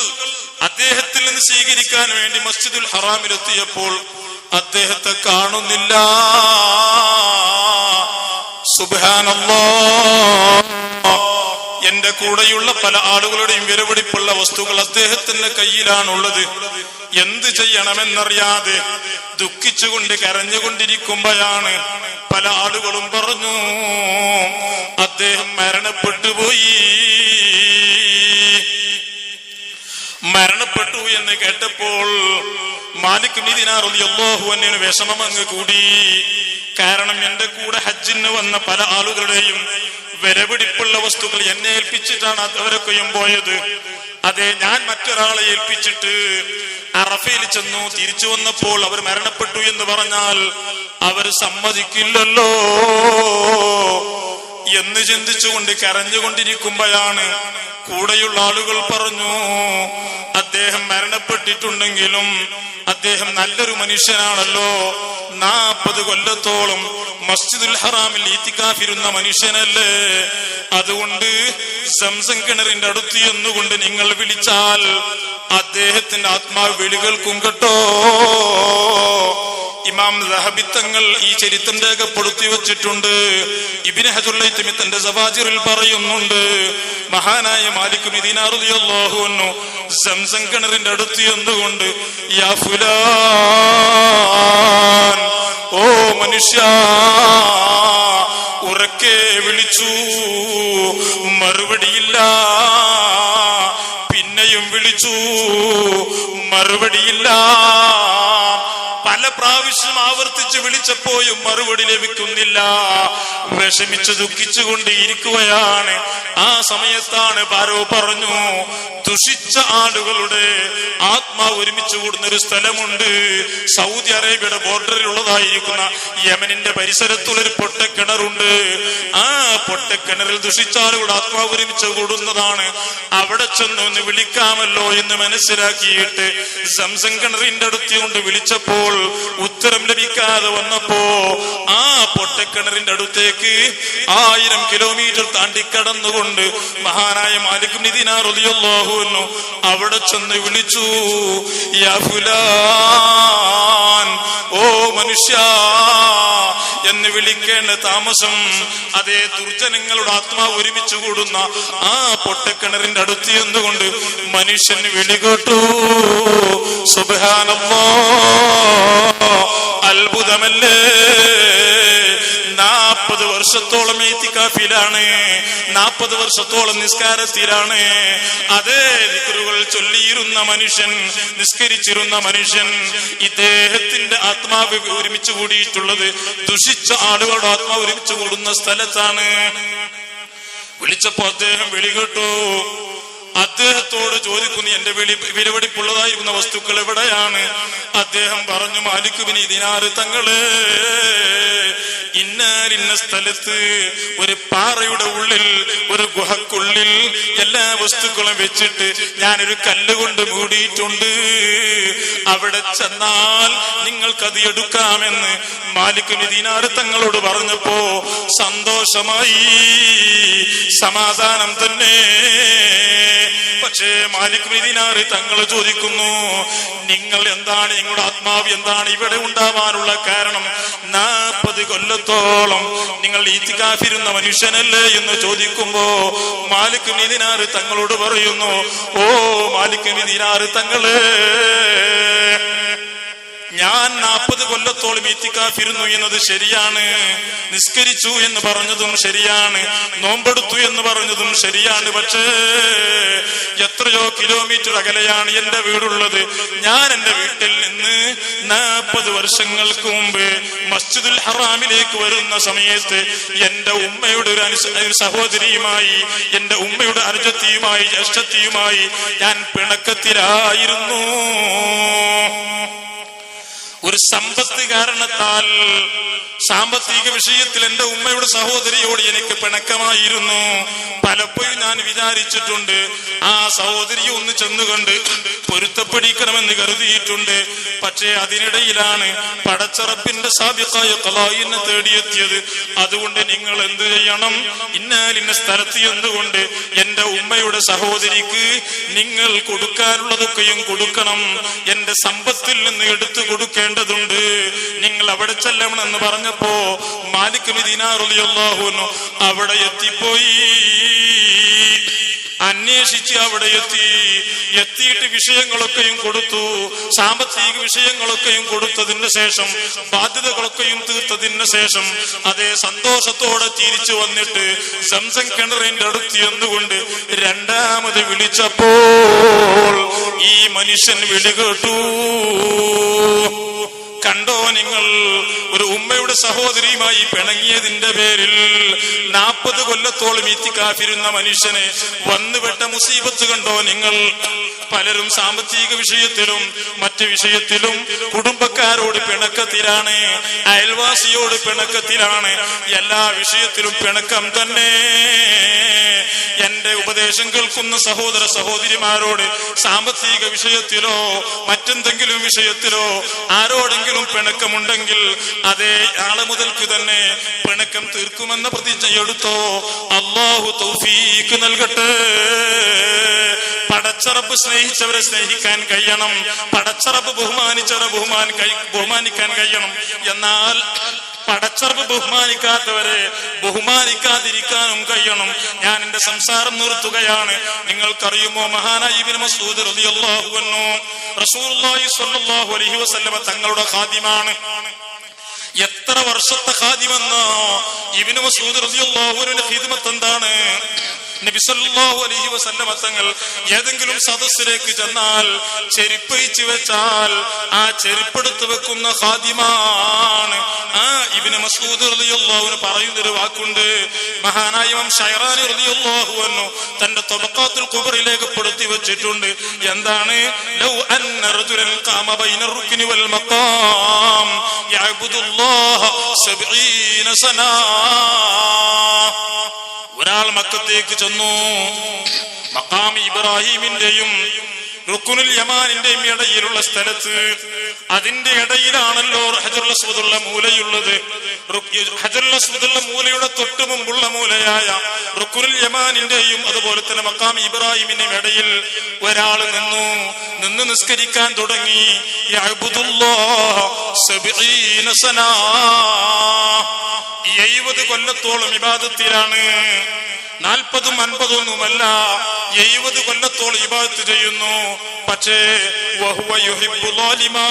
അദ്ദേഹത്തിൽ നിന്ന് സ്വീകരിക്കാൻ വേണ്ടി മസ്ജിദുൽ ഹറാമിലെത്തിയപ്പോൾ അദ്ദേഹത്തെ കാണുന്നില്ല. സുബ്ഹാനല്ലാഹ്, എന്റെ കൂടെയുള്ള പല ആളുകളുടെയും വിലപിടിപ്പുള്ള വസ്തുക്കൾ അദ്ദേഹത്തിന്റെ കയ്യിലാണുള്ളത്. എന്ത് ചെയ്യണമെന്നറിയാതെ ദുഃഖിച്ചുകൊണ്ട് കരഞ്ഞുകൊണ്ടിരിക്കുമ്പോഴാണ് പല ആളുകളും പറഞ്ഞു, അദ്ദേഹം മരണപ്പെട്ടുപോയി. മരണപ്പെട്ടു എന്ന് കേട്ടപ്പോൾ മാലിക് ഇബ്നു ദീനാർ റളിയല്ലാഹു അൻഹു വിഷമം അങ്ങ് കൂടി. കാരണം എന്റെ കൂടെ ഹജ്ജിന് വന്ന പല ആളുകളുടെയും വിലപിടിപ്പുള്ള വസ്തുക്കൾ എന്നെ ഏൽപ്പിച്ചിട്ടാണ് അവരൊക്കെയും പോയത്. അതെ, ഞാൻ മറ്റൊരാളെ ഏൽപ്പിച്ചിട്ട് അറഫയിൽ ചെന്നു. തിരിച്ചു വന്നപ്പോൾ അവർ മരണപ്പെട്ടു എന്ന് പറഞ്ഞാൽ അവർ സമ്മതിക്കില്ലല്ലോ എന്ന് ചിന്തിച്ചുകൊണ്ട് കരഞ്ഞുകൊണ്ടിരിക്കുമ്പോഴാണ് കൂടെയുള്ള ആളുകൾ പറഞ്ഞു, അദ്ദേഹം മരണപ്പെട്ടിട്ടുണ്ടെങ്കിലും അദ്ദേഹം നല്ലൊരു മനുഷ്യനാണല്ലോ, 40 കൊല്ലത്തോളം മസ്ജിദുൽ ഹറാമിൽ ഈതികാഫിരുന്ന മനുഷ്യനല്ലേ, അതുകൊണ്ട് സംസം കിണറിന്റെ അടുത്ത് എന്നുകൊണ്ട് നിങ്ങൾ വിളിച്ചാൽ അദ്ദേഹത്തിന്റെ ആത്മാവ് വിളികൾക്കും കേട്ടോ. ഇമാം ദഹബി തങ്ങൾ ഈ ചരിത്രം രേഖപ്പെടുത്തി വെച്ചിട്ടുണ്ട്. ഇബ്നു ഹജർ ഹൈതമി തന്റെ സവാജിറിൽ പറയുന്നുണ്ട്, മഹാനായ മാലിക് ഇബ്നു ദീനാർ റളിയല്ലാഹു അൻഹു സംസം കിണറിന്റെ അടുത്ത് എന്നുകൊണ്ട് യാ ഫുലാൻ, ഓ മനുഷ്യ, ഉറക്കെ വിളിച്ചു. മറുപടിയില്ല. പിന്നെയും വിളിച്ചു, മറുപടിയില്ല. പല പ്രാവശ്യം ആവർത്തിച്ച് ആവർത്തിച്ച് വിളിച്ചപ്പോഴും മറുപടി ലഭിക്കുന്നില്ല. വിഷമിച്ച് ദുഃഖിച്ചുകൊണ്ട് ഇരിക്കുകയാണ്. ആ സമയത്താണ് ആരോ പറഞ്ഞു, ദുഷിച്ച ആളുകളുടെ ആത്മാവ് ഒരുമിച്ച് കൂടുന്ന ഒരു സ്ഥലമുണ്ട്. സൗദി അറേബ്യയുടെ ബോർഡറിലുള്ളതായിരിക്കുന്ന യമനിന്റെ പരിസരത്തുള്ളൊരു പൊട്ടക്കിണറുണ്ട്. ആ പൊട്ടക്കിണറിൽ ദുഷിച്ച ആളുകളുടെ ആത്മാവ് ഒരുമിച്ച് കൂടുന്നതാണ്. അവിടെ ചെന്നൊന്ന് വിളിക്കാമല്ലോ എന്ന് മനസ്സിലാക്കിയിട്ട് സംസം കിണറിന്റെ അടുത്ത് കൊണ്ട് വിളിച്ചപ്പോൾ ഉത്തരം ലഭിക്കാതെ വന്നപ്പോ ആ പൊട്ടക്കിണറിന്റെ അടുത്തേക്ക് 1000 കിലോമീറ്റർ താണ്ടിക്കടന്നുകൊണ്ട് മഹാനായ മാലിക് ഇബ്നു ദിനാർ റളിയല്ലാഹു അൻഹു അവിടെ ചെന്ന് വിളിച്ചു, യാ ഫുലാൻ, ഓ മനുഷ്യ എന്ന് വിളിക്കേണ്ട താമസം അതേ ദുർജനങ്ങളുടെ ആത്മാവ് ഒരുമിച്ച് കൂടുന്ന ആ പൊട്ടക്കിണറിന്റെ അടുത്ത് എന്നുകൊണ്ട് മനുഷ്യന് വിളികേട്ടു. സുബ്ഹാനല്ലാഹ്, അത്ഭുതമല്ലേ. 40 വർഷത്തോളം ഇത്തികാഫിലാണ്, 40 വർഷത്തോളം നിസ്കാരത്തിലാണ്. അതേ ദിക്റുകൾ ചൊല്ലിയിരുന്ന മനുഷ്യൻ, നിസ്കരിച്ചിരുന്ന മനുഷ്യൻ, ഇദ്ദേഹത്തിന്റെ ആത്മാവ് ഒരുമിച്ച് കൂടിയിട്ടുള്ളത് ദുഷിച്ച ആളുകളുടെ ആത്മാവ് ഒരുമിച്ച് കൂടുന്ന സ്ഥലത്താണ്. വിളിച്ചപ്പോ അദ്ദേഹം വിളികേട്ടു. അദ്ദേഹത്തോട് ചോദിക്കുന്നു, എന്റെ വിലപിടിപ്പുള്ളതായിരിക്കുന്ന വസ്തുക്കൾ എവിടെയാണ്? അദ്ദേഹം പറഞ്ഞു, മാലിക് ഇബ്നു ദിനാർ തങ്ങള് ഇന്ന സ്ഥലത്ത് ഒരു പാറയുടെ ഉള്ളിൽ, ഒരു ഗുഹക്കുള്ളിൽ എല്ലാ വസ്തുക്കളും വെച്ചിട്ട് ഞാനൊരു കല്ലുകൊണ്ട് മൂടിയിട്ടുണ്ട്. അവിടെ ചെന്നാൽ നിങ്ങൾക്കത് എടുക്കാമെന്ന് മാലിക് ഇബ്നു ദിനാർ തങ്ങളോട് പറഞ്ഞപ്പോ സന്തോഷമായി, സമാധാനം തന്നെ. പക്ഷേ മാലിക് ഇബ്നു ദിനാർ തങ്ങൾ ചോദിക്കുന്നു, നിങ്ങൾ എന്താണ്, നിങ്ങളുടെ ആത്മാവ് എന്താണ് ഇവിടെ ഉണ്ടാവാനുള്ള കാരണം? 40 കൊല്ലത്തോളം നിങ്ങൾ ഇത്തികാഫിരുന്ന മനുഷ്യനല്ലേ എന്ന് ചോദിക്കുമ്പോ മാലിക് ഇബ്നു ദിനാർ തങ്ങളോട് പറയുന്നു, ഓ മാലിക് ഇബ്നു ദിനാർ തങ്ങളെ, ഞാൻ 40 കൊല്ലത്തോളം ഇത്തികാഫിരുന്നു എന്നത് ശരിയാണ്, നിസ്കരിച്ചു എന്ന് പറഞ്ഞതും ശരിയാണ്, നോമ്പെടുത്തു എന്ന് പറഞ്ഞതും ശരിയാണ്. പക്ഷേ എത്രയോ കിലോമീറ്റർ അകലെയാണ് എന്റെ വീടുള്ളത്. ഞാൻ എന്റെ വീട്ടിൽ നിന്ന് 40 വർഷങ്ങൾക്ക് മുമ്പ് മസ്ജിദുൽ ഹറാമിലേക്ക് വരുന്ന സമയത്ത് എന്റെ ഉമ്മയുടെ ഒരു സഹോദരിയുമായി, എന്റെ ഉമ്മയുടെ അനുജത്തിയുമായി, ജ്യേഷ്ഠത്തിയുമായി ഞാൻ പിണക്കത്തിലായിരുന്നു. ഒരു സമ്പത്ത് കാരണത്താൽ, സാമ്പത്തിക വിഷയത്തിൽ എന്റെ ഉമ്മയുടെ സഹോദരിയോട് എനിക്ക് പിണക്കമായിരുന്നു. പലപ്പോഴും ഞാൻ വിചാരിച്ചിട്ടുണ്ട്, ആ സഹോദരി ഒന്ന് ചെന്നുകൊണ്ട് പൊരുത്തപ്പെടിക്കണമെന്ന് കരുതിയിട്ടുണ്ട്. പക്ഷേ അതിനിടയിലാണ് പടച്ചറപ്പിന്റെ സാബിഖായ ഖലാഇനെ തേടിയെത്തിയത്. അതുകൊണ്ട് നിങ്ങൾ എന്ത് ചെയ്യണം, ഇന്ന സ്ഥലത്ത് എന്തുകൊണ്ട് എന്റെ ഉമ്മയുടെ സഹോദരിക്ക് നിങ്ങൾ കൊടുക്കാനുള്ളതൊക്കെയും കൊടുക്കണം, എന്റെ സമ്പത്തിൽ നിന്ന് എടുത്തു കൊടുക്കേണ്ടതുണ്ട്, നിങ്ങൾ അവിടെ ചെല്ലണമെന്ന് പറഞ്ഞപ്പോ മാലിക് ഇബ്നു ദിനാർ റളിയല്ലാഹു അൻഹു അവിടെ എത്തിപ്പോയി. അന്വേഷിച്ച് അവിടെ എത്തിയിട്ട് വിഷയങ്ങളൊക്കെയും കൊടുത്തു. സാമ്പത്തിക വിഷയങ്ങളൊക്കെയും കൊടുത്തതിന് ശേഷം, ബാധ്യതകളൊക്കെയും തീർത്തതിന് ശേഷം അതേ സന്തോഷത്തോടെ തിരിച്ചു വന്നിട്ട് സംസം കിണറിന്റെ അടുത്ത് എന്നുകൊണ്ട് രണ്ടാമത് വിളിച്ചപ്പോൾ ഈ മനുഷ്യൻ വിളികേട്ടു. കണ്ടോ നിങ്ങൾ, ഒരു ഉമ്മയുടെ സഹോദരിയുമായി പിണങ്ങിയതിന്റെ പേരിൽ 40 കൊല്ലത്തോളം ഇത്തികാഫിരുന്ന മനുഷ്യനെ വന്നുപെട്ട മുസീബത്ത് കണ്ടോ നിങ്ങൾ. പലരും സാമ്പത്തിക വിഷയത്തിലും മറ്റു വിഷയത്തിലും കുടുംബക്കാരോട് പിണക്കത്തിലാണ്, അയൽവാസിയോട് പിണക്കത്തിലാണ്, എല്ലാ വിഷയത്തിലും പിണക്കം തന്നെ. എന്റെ ഉപദേശം കേൾക്കുന്ന സഹോദര സഹോദരിമാരോട് സാമ്പത്തിക വിഷയത്തിലോ മറ്റെന്തെങ്കിലും വിഷയത്തിലോ ആരോടെങ്കിലും പിണക്കമുണ്ടെങ്കിൽ അതേ ആളെ മുതൽക്ക് തന്നെ പിണക്കം തീർക്കുമെന്ന പ്രതിജ്ഞ എടുത്തോ. അല്ലാഹു തൗഫീഖ് നൽകട്ടെ. പടച്ചറബ് സ്നേഹിച്ചവരെ സ്നേഹിക്കാൻ കഴിയണം, പടച്ചറബ് ബഹുമാനിച്ചവരെ ബഹുമാനിക്കാൻ കഴിയണം. എന്നാൽ പടച്ചറബ് ബഹുമാനിക്കാത്തവരെ ബഹുമാനിക്കാതിരിക്കാനും കഴിയണം. ഞാൻ എന്റെ സംസാരം നിർത്തുകയാണ്. നിങ്ങൾക്കറിയുമോ, മഹാനായ ഇബ്നു മസ്ഊദ് റളിയല്ലാഹു അൻഹു റസൂലുള്ളാഹി സ്വല്ലല്ലാഹു അലൈഹി വസല്ലമ തങ്ങളുടെ ഖാദിമാണ്. എത്ര വർഷത്തെ ഖാദിമെന്നോ. ഇബ്നു മസ്ഊദ് റളിയല്ലാഹു അൻഹുവിന്റെ ഖിദ്മത്ത് എന്താണ്? നബി സല്ലല്ലാഹു അലൈഹി വസല്ലമ തങ്ങൾ ഏതെങ്കിലും സദസ്സിലേക്ക് ചെന്നാൽ ചെരുപ്പഴിച്ചു വെച്ചാൽ ആ ചെരുപ്പെടുത്ത് വെക്കുന്ന ഖാദിമാണ്. ഇബ്നു മസ്ഊദ് റളിയല്ലാഹു അൻഹു പറയുന്നൊരു വാക്കുണ്ട്. മഹാനായ ഇമാം ശൈറാനി റളിയല്ലാഹു അൻഹു തന്റെ തബഖാത്തുൽ കുബ്രയിലേക്ക് പെടുത്തി വെച്ചിട്ടുണ്ട്. എന്താണ്? ലൗ അന്ന റജുലൻ ഖാമ ബൈന റുക്നി വൽ മഖാം യഅബ്ദുല്ലാഹ 70 സനാ. ഒരാൾ മക്കത്തേക്ക് ചെന്നു. മഖാം ഇബ്രാഹിമിന്റെയും റുക്നുൽ യമാനിന്റെയും ഇടയിലുള്ള സ്ഥലത്ത്, അതിന്റെ ഇടയിലാണല്ലോ ഹജറുൽ അസ്വദുള്ള മൂലയുള്ളത്. ഹജറുൽ അസ്വദുള്ള മൂലയുടെ തൊട്ടു മുമ്പുള്ള മൂലയായ റുക്നുൽ യമാനിന്റെയും അതുപോലെ തന്നെ മഖാം ഇബ്രാഹിമിന്റെയും ഇടയിൽ ഒരാൾ നിന്ന് നിസ്കരിക്കാൻ തുടങ്ങി. യഅബ്ദുല്ലാഹ 70 സനാ. 70 കൊല്ലത്തോളം ഇബാദത്തിലാണ്. 40ഉം 50ഉം ഒന്നുമല്ല, 70 കൊല്ലത്തോളം ഇബാദത്ത് ചെയ്യുന്നു. പക്ഷേ വഹുവ യുഹിബ്ബു ളാലിമാ.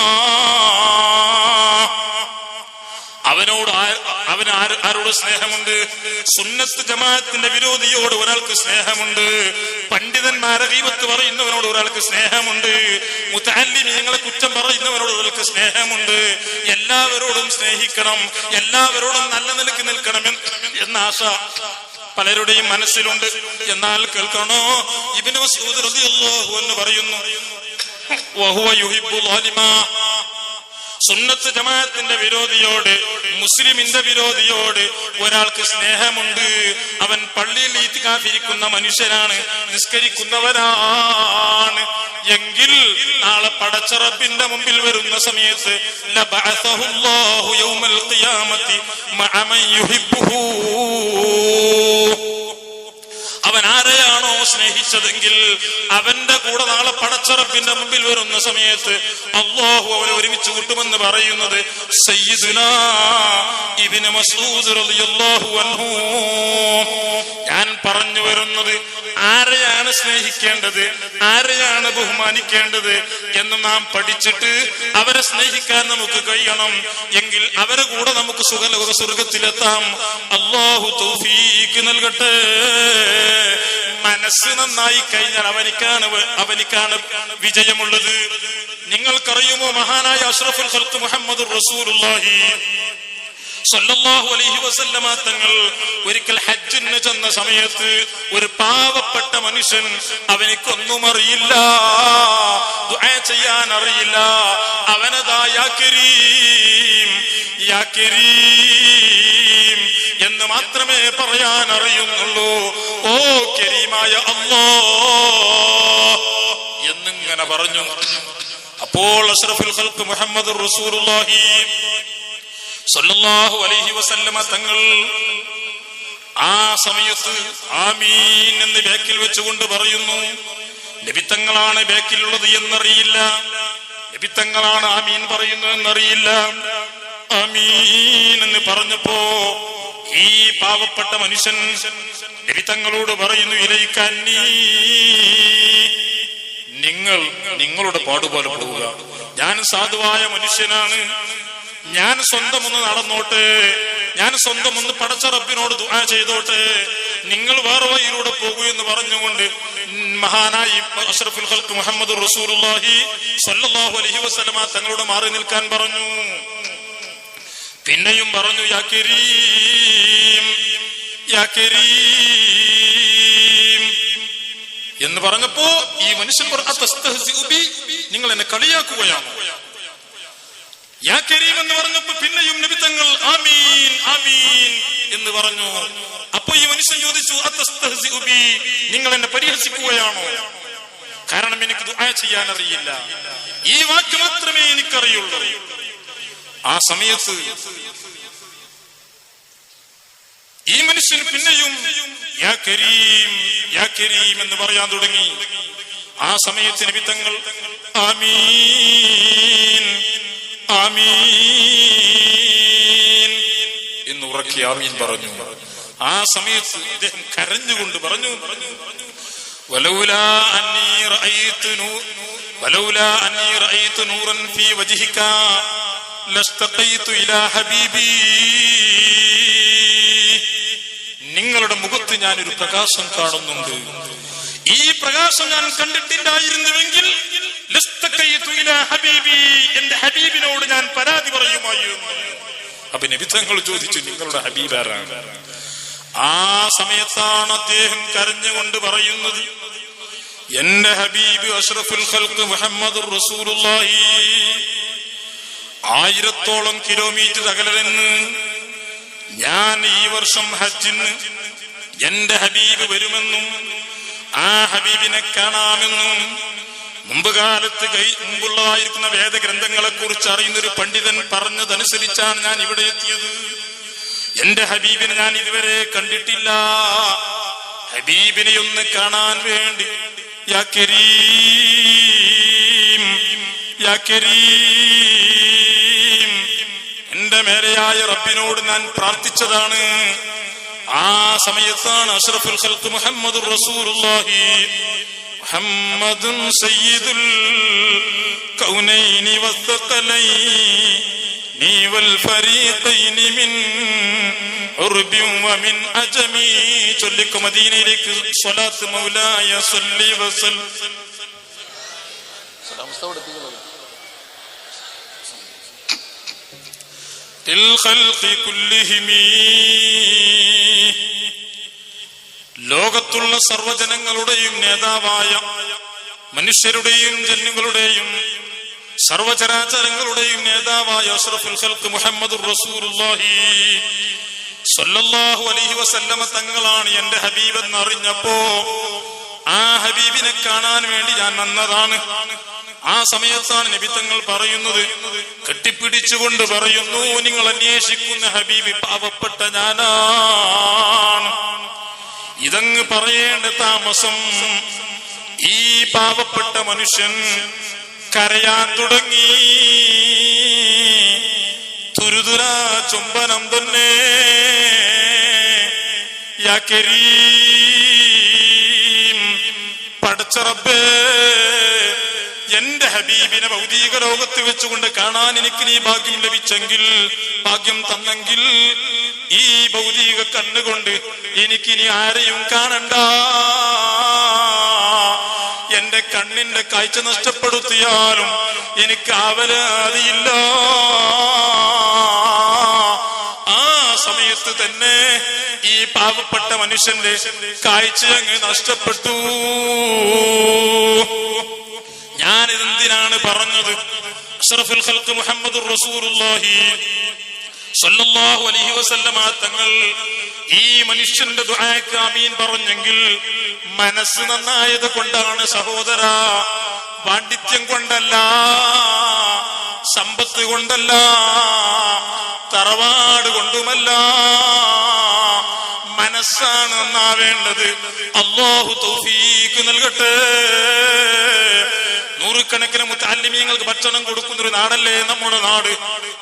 അവന് ആരോട് സ്നേഹമുണ്ട്? സുന്നത്ത് ജമാഅത്തിന്റെ വിരോധിയോട് ഒരാൾക്ക് സ്നേഹമുണ്ട്. പണ്ഡിതന്മാരെ ഗീബത്ത് പറയുന്നവനോട് ഒരാൾക്ക് സ്നേഹമുണ്ട്. മുതഅല്ലിമീങ്ങളെ കുറ്റം പറയുന്നവരോട് ഒരാൾക്ക് സ്നേഹമുണ്ട്. എല്ലാവരോടും സ്നേഹിക്കണം, എല്ലാവരോടും നല്ല നിലയ്ക്ക് നിൽക്കണം എന്ന ആശ പലരുടെയും മനസ്സിലുണ്ട്. എന്നാൽ കേൾക്കണോ, ഇബ്നു മസ്ഊദ് റളിയല്ലാഹു അൻഹു പറയുന്നു, വഹുവ യുഹിബ്ബു ളാലിമാ. സുന്നത്ത് ജമാഅത്തിന്റെ വിരോധിയോട്, മുസ്ലിമിന്റെ വിരോധിയോട് ഒരാൾക്ക് സ്നേഹമുണ്ട്. അവൻ പള്ളിയിൽ ഇത്തികാഫിരിക്കുന്ന മനുഷ്യനാണ്, നിസ്കരിക്കുന്നവരാണ് എങ്കിൽ നാളെ പടച്ച റബ്ബിന്റെ മുമ്പിൽ വരുന്ന സമയത്ത് ലബഅസഹുല്ലാഹു യൗമൽ ഖിയാമത്തി മഅ മൻ യുഹിബ്ബുഹു. അവൻ ആരെയാണോ സ്നേഹിച്ചതെങ്കിൽ അവന്റെ കൂടെ നാളെ പടച്ച റബ്ബിന്റെ മുമ്പിൽ വരുന്ന സമയത്ത് അല്ലാഹു അവനെ ഒരുമിച്ച് കൂട്ടുമെന്ന് പറയുന്നത് സയ്യിദുനാ ഇബ്നു മസ്ഊദ് റളിയല്ലാഹു അൻഹു. ഞാൻ പറഞ്ഞു വരുന്നത്, ആരെയാണ് സ്നേഹിക്കേണ്ടത്, ആരെയാണ് ബഹുമാനിക്കേണ്ടത് എന്ന് നാം പഠിച്ചിട്ട് അവരെ സ്നേഹിക്കാൻ നമുക്ക് കഴിയണം. എങ്കിൽ അവരെ കൂടെ നമുക്ക് സ്വർഗത്തിലെത്താം. അല്ലാഹു തൗഫീഖ് നൽകട്ടെ. മനസ്സ് നന്നായി കഴിഞ്ഞാൽ അവനിക്കാണ് വിജയമുള്ളത്. നിങ്ങൾക്കറിയുമോ, മഹാനായ അഷ്റഫുൽ ഖൽഖ് മുഹമ്മദുർ റസൂലുള്ളാഹി സ്വല്ലല്ലാഹു അലൈഹി വസല്ലമ തങ്ങൾ ഒരിക്കൽ ഹജ്ജിന് ചെന്ന സമയത്ത് ഒരു പാവപ്പെട്ട മനുഷ്യൻ, അവനിക്കൊന്നും അറിയില്ല, ദുആ ചെയ്യാൻ അറിയില്ല. അവനതാ യാ കരീം യാ കരീം എന്ന് മാത്രമേ പറയാൻ അറിയുന്നുള്ളൂ. ഓ കരീമായ അല്ലാഹ് എന്നിങ്ങനെ പറഞ്ഞു. അപ്പോൾ അഷ്റഫുൽ ഖൽഖ് മുഹമ്മദുർ റസൂലുള്ളാഹി സല്ലല്ലാഹു അലൈഹി വസല്ലമ തങ്ങൾ ആ സമയത്ത് ആമീൻ എന്ന് ബേക്കിൽ വെച്ചുകൊണ്ട് പറയുന്നു. നബിത്തങ്ങളാണ് ബേക്കിലുള്ളത് എന്നറിയില്ല, നബിത്തങ്ങളാണ് ആമീൻ പറയുന്നത് എന്നറിയില്ല. ആമീൻ എന്ന് പറഞ്ഞപ്പോ ഈ പാവപ്പെട്ട മനുഷ്യൻ നബിത്തങ്ങളോട് പറയുന്നു, ഇലൈക്കന്നീ, നിങ്ങളുടെ പാടുപോലെ പോവുക. ഞാൻ സാധുവായ മനുഷ്യനാണ്, ഞാൻ സ്വന്തം ഒന്ന് നടന്നോട്ടെ, ഞാൻ സ്വന്തം ഒന്ന് പടച്ച റബ്ബിനോട് ദുആ ചെയ്തോട്ടെ, നിങ്ങൾ വേറെ വഴിയിലൂടെ പോകൂ എന്ന് പറഞ്ഞുകൊണ്ട് മഹാനായി അഷ്റഫുൽ ഖൽഖ് മുഹമ്മദുർ റസൂലുള്ളാഹി സ്വല്ലല്ലാഹു അലൈഹി വസല്ലമ തങ്ങളോട് മാറി നിൽക്കാൻ പറഞ്ഞു. പിന്നെയും പറഞ്ഞു, യാ കരീം യാ കരീം എന്ന് പറഞ്ഞപ്പോ ഈ മനുഷ്യൻ നിങ്ങൾ എന്നെ കളിയാക്കുകയാണോ? യാ കരീം എന്ന് പറഞ്ഞപ്പോ പിന്നെയും നബി തങ്ങൾ ആമീൻ ആമീൻ എന്ന് പറഞ്ഞു. അപ്പൊ ഈ മനുഷ്യൻ ചോദിച്ചു, അതസ്തഹ്സിഉ ബി, നിങ്ങൾ എന്നെ പരിഹസിക്കുകയാണോ? കാരണം എനിക്ക് ദുആ ചെയ്യാൻ അറിയില്ല, ഈ വാക്ക് മാത്രമേ എനിക്കറിയുള്ളൂ. ആ സമയത്ത് ഈ മനുഷ്യൻ പിന്നെയും യാ കരീം യാ കരീം എന്ന് പറയാൻ തുടങ്ങി. ആ സമയത്ത് നബി തങ്ങൾ ആമീൻ ആമീൻ എന്ന് ഉറക്കി ആമീൻ പറഞ്ഞു. ആ സമയത്ത് അദ്ദേഹം കരഞ്ഞുകൊണ്ട് പറഞ്ഞു, വലൗലാ അന്നീ റഅയ്തു നൂറൻ ഫീ വജ്ഹിക ലസ്തഖൈതു ഇലാ ഹബീബി. നിങ്ങളുടെ മുഖത്ത് മുഖത്ത് ഞാനൊരു പ്രകാശം കാണുന്നുണ്ട്. ഈ പ്രകാശം ഞാൻ കണ്ടിട്ടില്ലായിരുന്നുവെങ്കിൽ എന്റെ ഹബീബിനോട് ഞാൻ പരാതി പറയുമായിരുന്നു. അപ്പൊ നബി തങ്ങൾ ചോദിച്ചു, നിങ്ങളുടെ ഹബീബ് ആരാണ്? ആ സമയത്താണ് അദ്ദേഹം കരഞ്ഞുകൊണ്ട് പറയുന്നത്, എന്റെ ഹബീബ് അഷ്റഫുൽ ഖൽഖ് മുഹമ്മദുർ റസൂലുള്ളാഹി 1000ഓളം കിലോമീറ്റർ അകലെന്ന് ഞാൻ ഈ വർഷം ഹജ്ജിന് എന്റെ ഹബീബ് വരുമെന്നും ആ ഹബീബിനെ കാണാമെന്നും മുമ്പുള്ളതായിരിക്കുന്ന വേദഗ്രന്ഥങ്ങളെ കുറിച്ച് അറിയുന്നൊരു പണ്ഡിതൻ പറഞ്ഞതനുസരിച്ചാണ് ഞാൻ ഇവിടെ എത്തിയത്. എന്റെ ഹബീബിനെ ഞാൻ ഇതുവരെ കണ്ടിട്ടില്ല. ഹബീബിനെ ഒന്ന് കാണാൻ വേണ്ടി യാ കരീം യാ കരീം എന്റെ മേലെയായ റബ്ബിനോട് ഞാൻ പ്രാർത്ഥിച്ചതാണ്. ആ സമയത്താണ് അഷ്റഫുൽ ഖൽഖ് മുഹമ്മദുർ റസൂലുള്ളാഹി മുഹമ്മദുൻ സയ്യിദുൽ കൗനൈനി വസ്സഖലൈനി വൽ ഫരീഖൈനി മിൻ ഉർബി വമിൻ അജമി. ചൊല്ലിക്കോ മദീനയിലേക്ക് സ്വലാത്ത് മൗലായ സല്ലി വസല്ലം. ലോകത്തുള്ള സർവജനങ്ങളുടെയും നേതാവായ, മനുഷ്യരുടെയും ജന്നുകളുടെയും സർവചരാചരങ്ങളുടെയും നേതാവായ അഷ്റഫുൽ ഖൽഖ് മുഹമ്മദുർ റസൂലുള്ളാഹി സ്വല്ലല്ലാഹു അലൈഹി വസല്ലമ തങ്ങളാണ് എന്റെ ഹബീബ് എന്നറിഞ്ഞപ്പോ ആ ഹബീബിനെ കാണാൻ വേണ്ടി ഞാൻ വന്നതാണ്. ആ സമയത്താണ് നബി തങ്ങൾ പറയുന്നത്, കെട്ടിപ്പിടിച്ചുകൊണ്ട് പറയുന്നു, നിങ്ങൾ അന്വേഷിക്കുന്ന ഹബീബ് പാവപ്പെട്ട ഞാനാണ്. ഇതങ്ങ് പറയേണ്ട താമസം ഈ പാവപ്പെട്ട മനുഷ്യൻ കരയാൻ തുടങ്ങി. തുരുതുരാ ചുംബനം തന്നെ. യാ കരീം, പടച്ച റബ്ബേ, എന്റെ ഹബീബിനെ ഭൗതിക ലോകത്ത് വെച്ചുകൊണ്ട് കാണാൻ എനിക്ക് നീ ഭാഗ്യം ലഭിച്ചെങ്കിൽ, ഭാഗ്യം തന്നെങ്കിൽ, ഈ ഭൗതിക കണ്ണുകൊണ്ട് എനിക്കിനി ആരെയും കാണണ്ട. എന്റെ കണ്ണിന്റെ കാഴ്ച നഷ്ടപ്പെടുത്തിയാലും എനിക്ക് ആവലാതിയില്ല. ആ സമയത്ത് തന്നെ ഈ പാവപ്പെട്ട മനുഷ്യന്റെ കാഴ്ച അങ്ങ് നഷ്ടപ്പെട്ടു. ഞാനിതെന്തിനാണ് പറഞ്ഞത്? അഷ്റഫുൽ ഖൽഖ് മുഹമ്മദുർ റസൂലുള്ളാഹി സ്വല്ലല്ലാഹു അലൈഹി വസല്ലമ തങ്ങൾ ഈ മനുഷ്യന്റെ ദുആക്ക് ആമീൻ പറഞ്ഞെങ്കിൽ മനസ്സ് നന്നായത് കൊണ്ടാണ് സഹോദര, പാണ്ഡിത്യം കൊണ്ടല്ല, സമ്പത്ത് കൊണ്ടല്ല, തറവാട് കൊണ്ടുമല്ല, മനസ്സാണ് നന്നാവേണ്ടത്. അല്ലാഹു തൗഫീഖ് നൽകട്ടെ. നൂറുകണക്കിന് മുതഅല്ലിമീങ്ങൾക്ക് ഭക്ഷണം കൊടുക്കുന്ന ഒരു നാടല്ലേ നമ്മുടെ നാട്.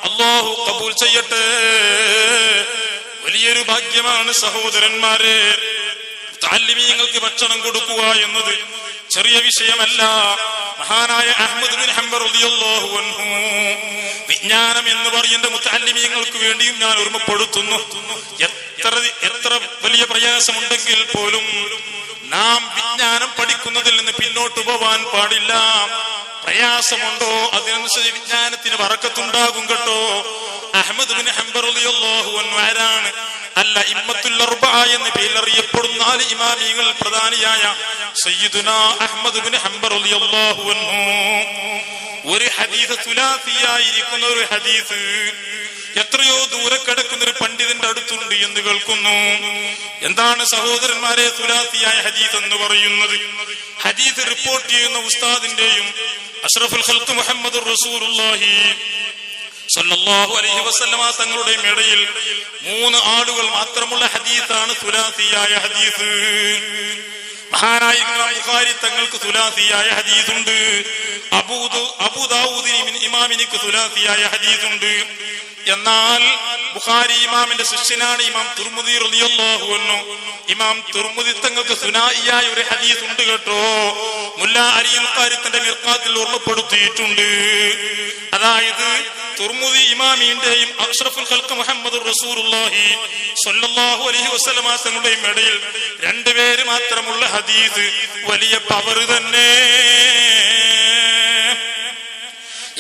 അല്ലാഹു കബൂൽ ചെയ്യട്ടെ. വലിയൊരു ഭാഗ്യമാണ് സഹോദരന്മാരെ. മുതഅല്ലിമീങ്ങൾക്ക് ഭക്ഷണം കൊടുക്കുക എന്നത് ചെറിയ വിഷയമല്ല. മഹാനായ അഹ്മദ് ബിൻ ഹംബൽ റളിയല്ലാഹു അൻഹു വിജ്ഞാനം എന്ന് പറയുന്ന മുതഅല്ലിമീങ്ങൾക്ക് വേണ്ടിയും ഞാൻ ഓർമ്മപ്പെടുത്തുന്നു. എത്ര വലിയ പ്രയാസമുണ്ടെങ്കിൽ പോലും നാം വിജ്ഞാനം പഠിക്കുന്നതിൽ നിന്ന് പിന്നോട്ട് പോവാൻ പാടില്ല. പ്രയാസമുണ്ടോ അതിനനുസരിച്ച് വിജ്ഞാനത്തിന് ബറക്കത്തുണ്ടാകും കേട്ടോ. അഹ്മദ് ബിൻ ഹംബൽ റളിയല്ലാഹു അൻഹു ആരാണ്? അല്ല ഇമ്മത്തുൽ അർബഅ എന്ന് പേരറിയപ്പെടുന്ന 4 ഇമാമികൾ പ്രധാനിയായ സയ്യിദുനാ അഹ്മദ് ബിൻ ഹംബൽ റളിയല്ലാഹു അൻഹു ഒരു ഹദീസ് സുലാസിയായിരിക്കുന്ന ഒരു ഹദീസ് എത്രയോ ദൂരെ കിടക്കുന്ന ഒരു പണ്ഡിതന്റെ അടുത്തുണ്ട് എന്ന് കേൾക്കുന്നു. എന്താണ് സഹോദരന്മാരെ സുലാസിയായ ഹദീസ് എന്ന് പറയുന്നത്? ഹദീസ് റിപ്പോർട്ട് ചെയ്യുന്ന ഉസ്താദിന്റെയും അഷ്റഫുൽ ഖൽഖ് മുഹമ്മദുർ റസൂലുള്ളാഹി സ്വല്ലല്ലാഹു അലൈഹി വസല്ലമ തങ്ങളുടെയും ഇടയിൽ 3 ആളുകൾ മാത്രമുള്ള ഹദീസാണ് സുലാസിയായ ഹദീസ്. മഹാനായ ബുഖാരി തങ്ങൾക്ക് സുലാസിയായ ഹദീസുണ്ട്. അബൂ ദാവൂദിന് ഇമാമിനിക്ക് സുലാസിയായ ഹദീസുണ്ട്. എന്നാൽ ബുഖാരി ഇമാമിന്റെ ശിഷ്യനാണ് ഇമാം തുർമുദി റളിയല്ലാഹു അൻഹു. ഇമാം തുർമുദി തങ്ങൾക്ക് സുനായിയായ ഒരു ഹദീസ് ഉണ്ട് കേട്ടോ. മുല്ല അലി ബുഖാരി തന്റെ മിർഖാത്തിൽ ഓർമ്മപ്പെടുത്തിയിട്ടുണ്ട്. അതായത് തുർമുദി ഇമാമിന്റെയും അഷ്റഫുൽ ഖൽഖ് മുഹമ്മദുർ റസൂലുള്ളാഹി സ്വല്ലല്ലാഹു അലൈഹി വസല്ലമ തങ്ങളുടെയും ഇടയിൽ രണ്ടുപേര് മാത്രമുള്ള ഹദീസ് വലിയ പവർ തന്നെ.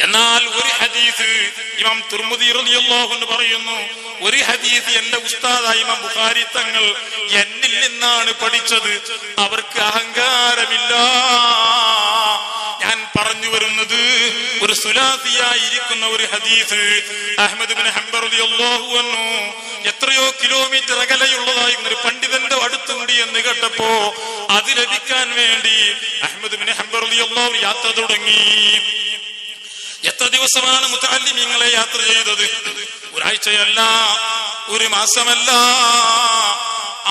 എന്നാൽ ഒരു ഹദീസ് ഇമാം തുർമുദി റളിയല്ലാഹു അൻഹു പറയുന്നു, ഒരു ഹദീസ് എന്റെ ഉസ്താദായ ഇമാം ബുഖാരി തങ്ങൾ എന്നിൽ നിന്നാണ് പഠിച്ചത്. അവർക്ക് അഹങ്കാരമില്ല. ഞാൻ പറഞ്ഞു വരുന്നത് ഒരു സുലാസിയായിരിക്കുന്ന ഒരു ഹദീസ് അഹ്മദ് ഇബ്നു ഹംബൽ റളിയല്ലാഹു അൻഹു എത്രയോ കിലോമീറ്റർ അകലെയുള്ളതായിരുന്ന ഒരു പണ്ഡിതന്റെ അടുത്തുണ്ട് എന്ന് കേട്ടപ്പോ അത് ലഭിക്കാൻ വേണ്ടി അഹ്മദ് ഇബ്നു ഹംബൽ റളിയല്ലാഹു യാത്ര തുടങ്ങി. എത്ര ദിവസമാണ് മുതഅല്ലിമീങ്ങളെ യാത്ര ചെയ്തത്? ഒരാഴ്ചയല്ല, ഒരു മാസമല്ല,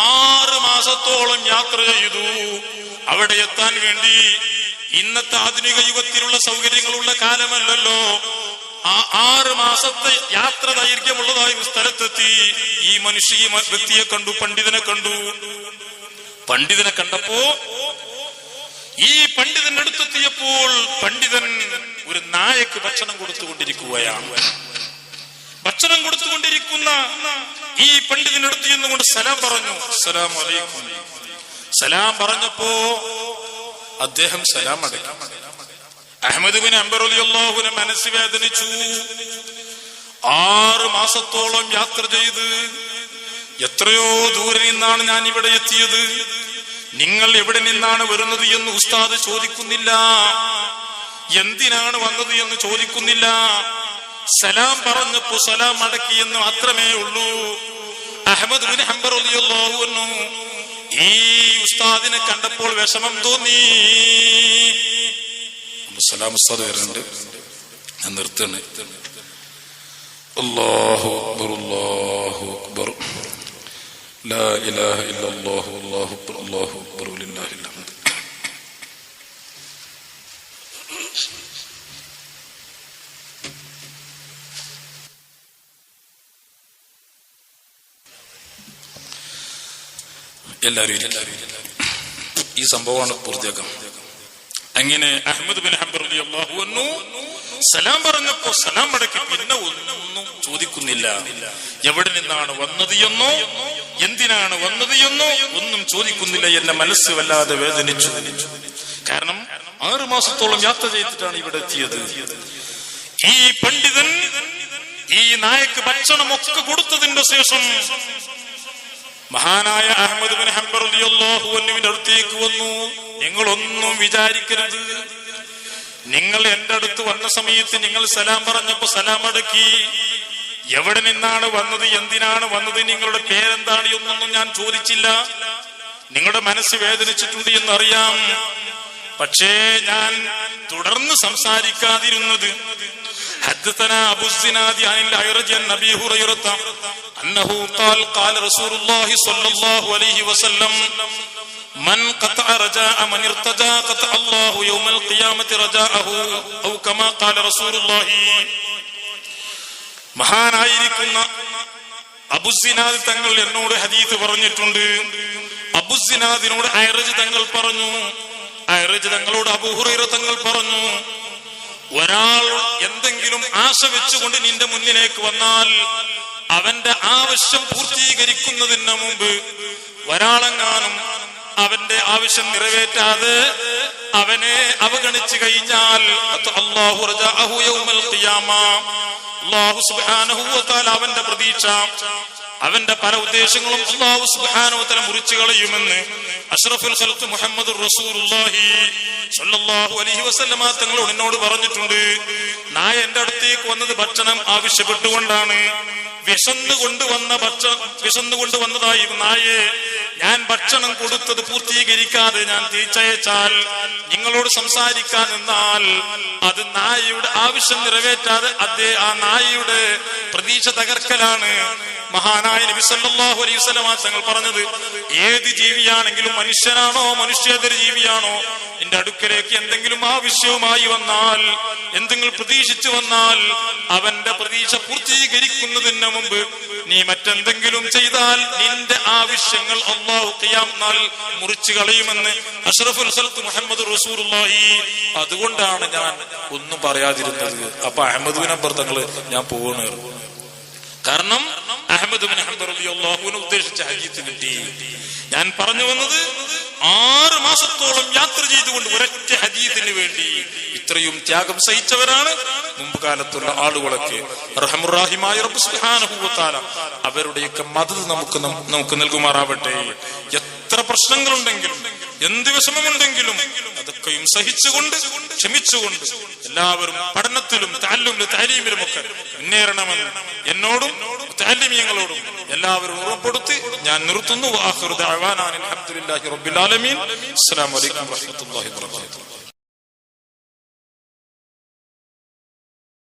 6 മാസത്തോളം യാത്ര ചെയ്തു. അവിടെ എത്താൻ വേണ്ടി ഇന്നത്തെ ആധുനിക യുഗത്തിലുള്ള സൗകര്യങ്ങളുള്ള കാലമല്ലല്ലോ. ആ 6 മാസത്തെ യാത്ര ദൈർഘ്യമുള്ളതായ സ്ഥലത്തെത്തി. ഈ വ്യക്തിയെ കണ്ടു, പണ്ഡിതനെ കണ്ടു. പണ്ഡിതനെ കണ്ടപ്പോ ഈ പണ്ഡിതന്റെ അടുത്തെത്തിയപ്പോൾ പണ്ഡിതൻ ഒരു നായക്ക് ഭക്ഷണം കൊടുത്തുകൊണ്ടിരിക്കുകയാണ്. ഭക്ഷണം കൊടുത്തുകൊണ്ടിരിക്കുന്ന ഈ പണ്ഡിതന്റെ അടുത്ത് ചെന്നുകൊണ്ട് സലാം പറഞ്ഞു. അസ്സലാമു അലൈക്കും. സലാം പറഞ്ഞപ്പോ അദ്ദേഹം സലാം അടക്കി. അഹ്മദ് ഇബ്നു ഹംബൽ റളിയല്ലാഹു അൻഹു മനസ്സ് വേദനിച്ചു. 6 മാസത്തോളം യാത്ര ചെയ്ത് എത്രയോ ദൂരെ നിന്നാണ് ഞാൻ ഇവിടെ എത്തിയത്. നിങ്ങൾ എവിടെ നിന്നാണ് വരുന്നത് എന്ന് ഉസ്താദ് ചോദിക്കുന്നില്ല, എന്തിനാണ് വന്നത് എന്ന് ചോദിക്കുന്നില്ല. സലാം പറഞ്ഞപ്പോ സലാം അടക്കി എന്ന് മാത്രമേ ഉള്ളൂ. അഹ്മദ് ഇബ്നു ഹംബൽ റളിയല്ലാഹു അൻഹു ഈ ഉസ്താദിനെ കണ്ടപ്പോൾ വിഷമം തോന്നി. സലാം ഉസ്താദ് വരുന്നുണ്ട്, ഞാൻ നിർത്തണേ. അല്ലാഹു അക്ബർ, അല്ലാഹു അക്ബർ, ലാ ഇലാഹ ഇല്ലല്ലാഹു, അല്ലാഹു അക്ബർ, അല്ലാഹു അക്ബർ, ലില്ലാഹിൽ ഹംദ്. എല്ലാവരും ഈ സംഭവമാണ് പൂർത്തിയാക്കാം. അങ്ങനെ അഹ്മദ് ബിൻ ഹംബൽ റളിയല്ലാഹു അൻഹു സലാം പറഞ്ഞപ്പോ സലാം അടക്കി പിന്നെ ഒന്നും ചോദിക്കുന്നില്ല. എവിടെ നിന്നാണ് വന്നത് എന്നോ എന്തിനാണ് വന്നത് എന്നോ ഒന്നും ചോദിക്കുന്നില്ല. എന്റെ മനസ്സ് വല്ലാതെ വേദനിച്ചു. കാരണം 6 മാസത്തോളം യാത്ര ചെയ്തിട്ടാണ് ഇവിടെ എത്തിയത്. ഈ പണ്ഡിതൻ ഈ നായക്ക് ഭക്ഷണമൊക്കെ കൊടുത്തതിന്റെ ശേഷം മഹാനായ അഹ്മദ് ബിൻ ഹംബൽ റളിയല്ലാഹു അൻഹുവിന്റെ അടുത്തേക്ക് വന്നു. നിങ്ങളൊന്നും വിചാരിക്കരുത്, നിങ്ങൾ എന്റെ അടുത്ത് വന്ന സമയത്ത് നിങ്ങൾ സലാം പറഞ്ഞപ്പോ സലാം അടക്കി. എവിടെ നിന്നാണ് വന്നത്, എന്തിനാണ് വന്നത്, നിങ്ങളുടെ പേരെന്താണ് എന്നൊന്നും ഞാൻ ചോദിച്ചില്ല. നിങ്ങളുടെ മനസ്സ് വേദനിച്ചിട്ടുണ്ട് എന്നറിയാം. പക്ഷേ ഞാൻ തുടർന്ന് സംസാരിക്കാതിരുന്നത് حدثنا أبو الزناد عن الأعرج عن أبي هريرة أنه قال قال رسول الله صلى الله عليه وسلم من قطع رجاء من ارتجى قطع الله يوم القيامة رجاءه أو كما قال رسول الله. മഹാനായിരിക്കുന്ന അബുസിനാദ് തങ്ങൾ എന്നോട് ഹദീസ് പറഞ്ഞിട്ടുണ്ട്. അബുസിനാദിനോട് അയറജ് തങ്ങൾ പറഞ്ഞു, അയറജ് തങ്ങളോട് അബൂ ഹുറൈറ തങ്ങൾ പറഞ്ഞു, ഒരാൾ എന്തെങ്കിലും ആശ വെച്ചുകൊണ്ട് നിന്റെ മുന്നിലേക്ക് വന്നാൽ അവന്റെ ആവശ്യം പൂർത്തീകരിക്കുന്നതിന് മുമ്പ് ഒരാളെങ്ങാനും അവന്റെ ആവശ്യം നിറവേറ്റാതെ അവനെ അവഗണിച്ചു കഴിഞ്ഞാൽ അല്ലാഹു റജാഅഹു യൗമൽ ഖിയാമ, അല്ലാഹു സുബ്ഹാനഹു വ തആല അവന്റെ പ്രതീക്ഷ, അവന്റെ പല ഉദ്ദേശങ്ങളും അല്ലാഹു സുബ്ഹാനഹു വ തആല മുറിച്ചു കളയുമെന്ന് അഷ്റഫുൽ ഖൽഖ് മുഹമ്മദുർ റസൂലുള്ളാഹി സ്വല്ലല്ലാഹു അലൈഹി വസല്ലമ തങ്ങളോട് എന്നോട് പറഞ്ഞിട്ടുണ്ട്. നായ എന്റെ അടുത്തേക്ക് വന്നത് ഭക്ഷണം ആവശ്യപ്പെട്ടുകൊണ്ടാണ്. വിശന്നുകൊണ്ടുവന്നതായി നായെ ഞാൻ ഭക്ഷണം കൊടുത്തത് പൂർത്തീകരിക്കാതെ ഞാൻ തിരിച്ചയച്ചാൽ, നിങ്ങളോട് സംസാരിക്കാൻ നിന്നാൽ അത് നായയുടെ ആവശ്യം നിറവേറ്റാതെ ആ നായയുടെ പ്രതീക്ഷ തകർക്കലാണ്. മഹാനായ നബി സല്ലല്ലാഹു അലൈഹി വസല്ലമ തങ്ങൾ പറഞ്ഞത്, ഏത് ജീവിയാണെങ്കിലും മനുഷ്യനാണോ മനുഷ്യേതര ജീവിയാണോ നിന്റെ അടുക്കലേക്ക് എന്തെങ്കിലും ആവശ്യവുമായി വന്നാൽ, എന്തെങ്കിലും പ്രതീക്ഷിച്ചു വന്നാൽ അവന്റെ പ്രതീക്ഷ പൂർത്തീകരിക്കുന്നതിന് മുമ്പ് നീ മറ്റെന്തെങ്കിലും ചെയ്താൽ നിന്റെ ആവശ്യങ്ങൾ അല്ലാഹു ഖിയാമത്ത് നാളിൽ മുറിച്ചു കളയുമെന്ന് അഷ്റഫുൽ ഖൽഖ് മുഹമ്മദ് റസൂലുള്ളാഹി. അതുകൊണ്ടാണ് ഞാൻ ഒന്നും പറയാതിരുന്നത്. അപ്പൊ അഹ്മദ് ബിൻ ഹംബൽ തങ്ങള് ഞാൻ പോകണമായിരുന്നു. കാരണം അഹ്മദ് ബിൻ ഹംബൽ റളിയല്ലാഹു അൻഹു ഉദ്ദേശിച്ച ഹദീസ് കിട്ടി. ഞാൻ പറഞ്ഞു വന്നത് 6 മാസത്തോളം യാത്ര ചെയ്തുകൊണ്ട് ഒരൊറ്റ ഹദീസിന് വേണ്ടി ഇത്രയും ത്യാഗം സഹിച്ചവരാണ് മുമ്പ് കാലത്തുള്ള ആളുകളൊക്കെ. റഹ്മുർ-റഹീമായ റബ്ബ് സുബ്ഹാനഹു വ തആല അവരുടെയൊക്കെ മദദ് നമുക്ക് നൽകുമാറാവട്ടെ. എത്ര പ്രശ്നങ്ങളുണ്ടെങ്കിലും എന്ത് വിഷമമുണ്ടെങ്കിലും അതൊക്കെയും സഹിച്ചുകൊണ്ട് ക്ഷമിച്ചുകൊണ്ട് എല്ലാവരും പഠനത്തിലും താലീമിലും ഒക്കെ മുന്നേറണമെന്ന് എന്നോടും താലിമീങ്ങളോടും എല്ലാവരും ഉറപ്പെടുത്തി ഞാൻ നിർത്തുന്നു. ആഖിറു ദഅവാനാ അൽഹംദുലില്ലാഹി റബ്ബിൽ ആലമീൻ. അസ്സലാമു അലൈക്കും വറഹ്മത്തുള്ളാഹി വബറകാതുഹു.